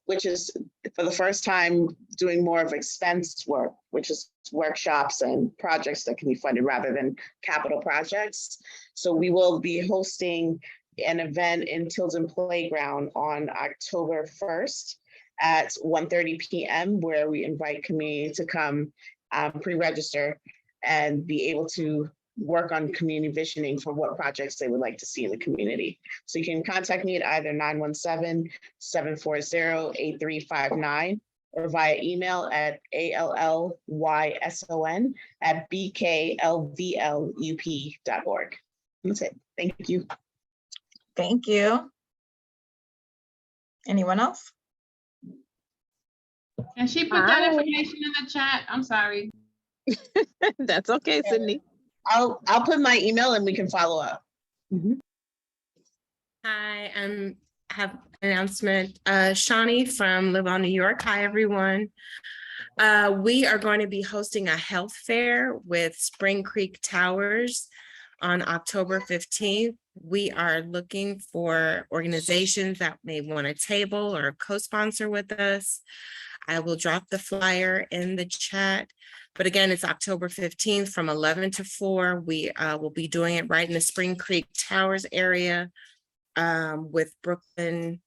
which is for the first time doing more of expense work, which is workshops and projects that can be funded rather than capital projects. So we will be hosting an event in Tilden Playground on October 1st at 1:30 p.m. where we invite community to come pre-register and be able to work on community visioning for what projects they would like to see in the community. So you can contact me at either 917-740-8359 or via email at alllyson@bklvlup.org. That's it. Thank you. Thank you. Anyone else? Can she put that information in the chat? I'm sorry. That's okay, Sydney. I'll put my email and we can follow up. Hi, have an announcement. Shawnee from Live On New York. Hi, everyone. We are going to be hosting a health fair with Spring Creek Towers on October 15th. We are looking for organizations that may want a table or co-sponsor with us. I will drop the flyer in the chat. But again, it's October 15th from 11 to 4. We will be doing it right in the Spring Creek Towers area with the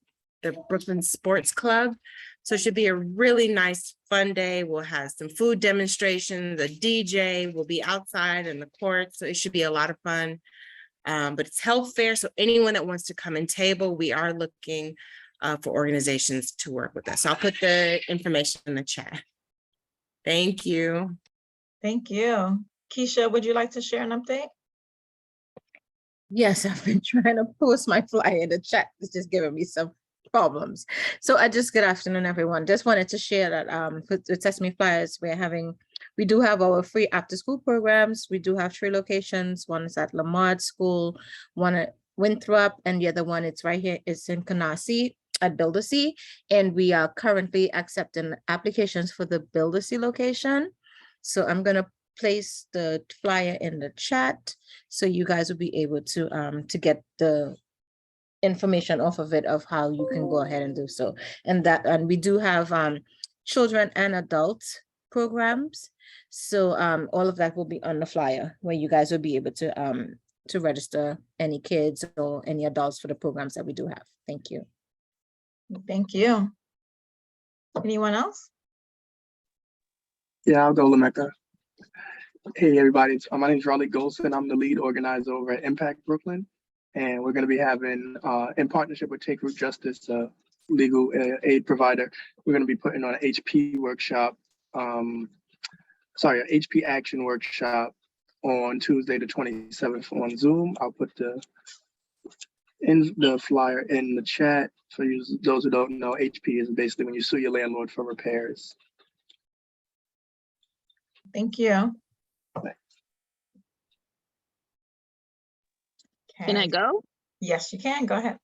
Brooklyn Sports Club. So it should be a really nice, fun day. We'll have some food demonstrations, a DJ will be outside in the court. So it should be a lot of fun. But it's health fair. So anyone that wants to come and table, we are looking for organizations to work with us. I'll put the information in the chat. Thank you. Thank you. Keisha, would you like to share an update? Yes, I've been trying to post my flyer in the chat. It's just giving me some problems. So good afternoon, everyone. Just wanted to share that with the Sesame Flyers, we do have our free after school programs. We do have 3 locations. One is at Lamar School, one at Winthrop, and the other one it's right here. It's in Canarsie at Buildersea. And we are currently accepting applications for the Buildersea location. So I'm gonna place the flyer in the chat so you guys will be able to get the information off of it of how you can go ahead and do so. And we do have children and adult programs. So all of that will be on the flyer where you guys will be able to register any kids or any adults for the programs that we do have. Thank you. Thank you. Anyone else? Yeah, I'll go, Lamecca. Hey, everybody. My name is Raleigh Golson. I'm the lead organizer over at Impact Brooklyn. And we're going to be having, in partnership with Take Root Justice, legal aid provider, we're going to be putting on an HP workshop, an HP action workshop on Tuesday, the 27th on Zoom. I'll put the flyer in the chat. For those who don't know, HP is basically when you sue your landlord for repairs. Thank you. Can I go? Yes, you can. Go ahead.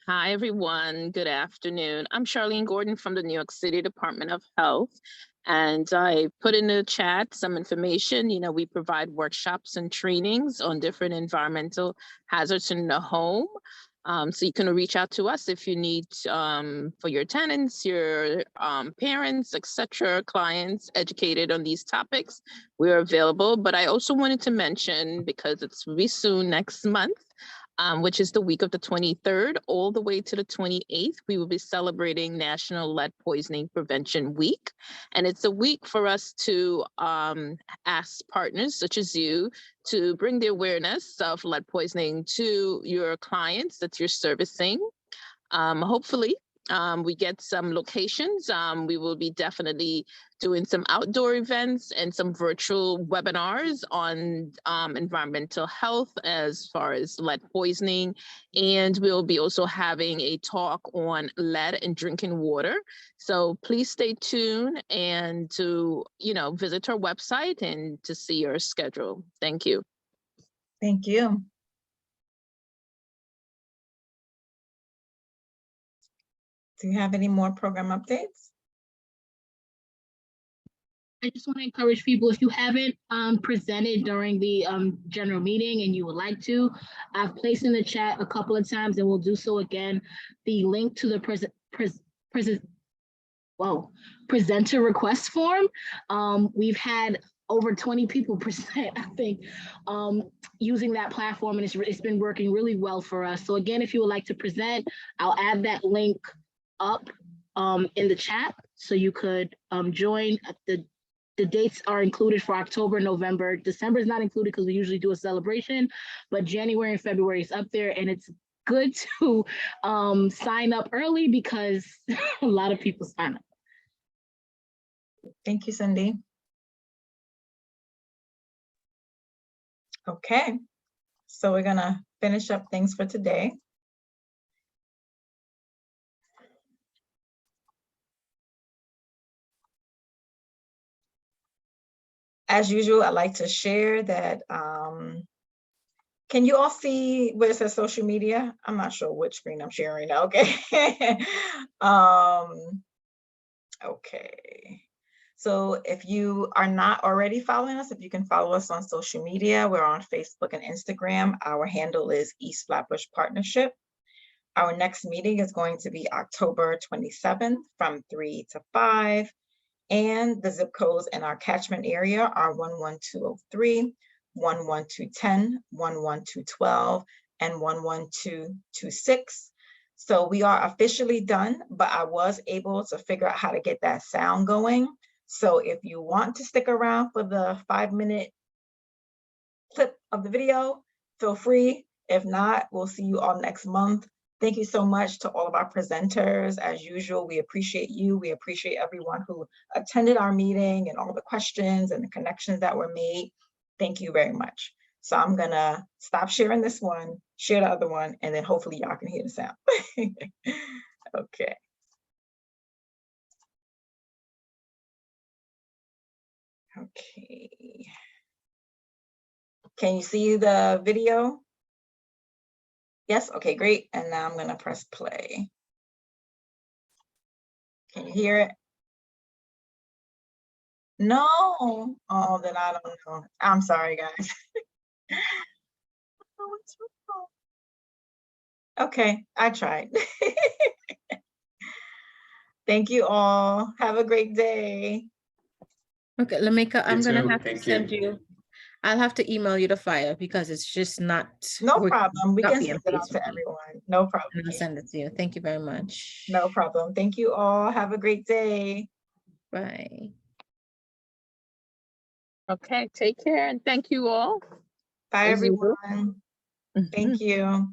Hi, everyone. Good afternoon. I'm Charlene Gordon from the New York City Department of Health. And I put in the chat some information. You know, we provide workshops and trainings on different environmental hazards in the home. So you can reach out to us if you need for your tenants, your parents, etc., clients educated on these topics. We're available. But I also wanted to mention, because it's really soon next month, which is the week of the 23rd all the way to the 28th, we will be celebrating National Lead Poisoning Prevention Week. And it's a week for us to ask partners such as you to bring the awareness of lead poisoning to your clients that you're servicing. Hopefully, we get some locations. We will be definitely doing some outdoor events and some virtual webinars on environmental health as far as lead poisoning. And we'll be also having a talk on lead in drinking water. So please stay tuned and to, visit our website and to see our schedule. Thank you. Thank you. Do you have any more program updates? I just want to encourage people, if you haven't presented during the general meeting and you would like to, I've placed in the chat a couple of times and we'll do so again, the link to the presenter request form. We've had over 20 people present, I think, using that platform, and it's been working really well for us. So again, if you would like to present, I'll add that link up in the chat so you could join. The dates are included for October, November. December is not included because we usually do a celebration, but January and February is up there, and it's good to sign up early because a lot of people sign up. Thank you, Cindy. Okay, so we're gonna finish up things for today. As usual, I'd like to share that Can you all see where it says social media? I'm not sure which screen I'm sharing now. Okay. Okay. So if you are not already following us, if you can follow us on social media, we're on Facebook and Instagram. Our handle is East Flatbush Partnership. Our next meeting is going to be October 27th from 3 to 5. And the zip codes in our catchment area are 11203, 11210, 11212, and 11226. So we are officially done, but I was able to figure out how to get that sound going. So if you want to stick around for the 5-minute clip of the video, feel free. If not, we'll see you all next month. Thank you so much to all of our presenters. As usual, we appreciate you. We appreciate everyone who attended our meeting and all the questions and the connections that were made. Thank you very much. So I'm gonna stop sharing this one, share the other one, and then hopefully y'all can hear the sound. Okay. Okay. Can you see the video? Yes, okay, great. And now I'm gonna press play. Can you hear it? No. Oh, then I don't know. I'm sorry, guys. Okay, I tried. Thank you all. Have a great day. Okay, Lamika, I'm gonna too. have to Thank send you. I'll have to email you the file because it's just not. No working, problem. We can copy send and it out paste to for me. everyone. No problem. And I'll send it to you. Thank you very much. No problem. Thank you all. Have a great day. Bye. Okay, take care and thank you all. Bye, As usual. everyone. Thank you.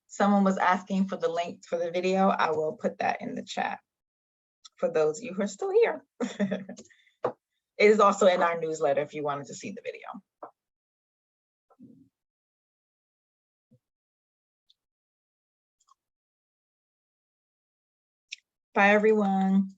Someone was asking for the link for the video. I will put that in the chat for those of you who are still here. It is also in our newsletter if you wanted to see the video. Bye, everyone.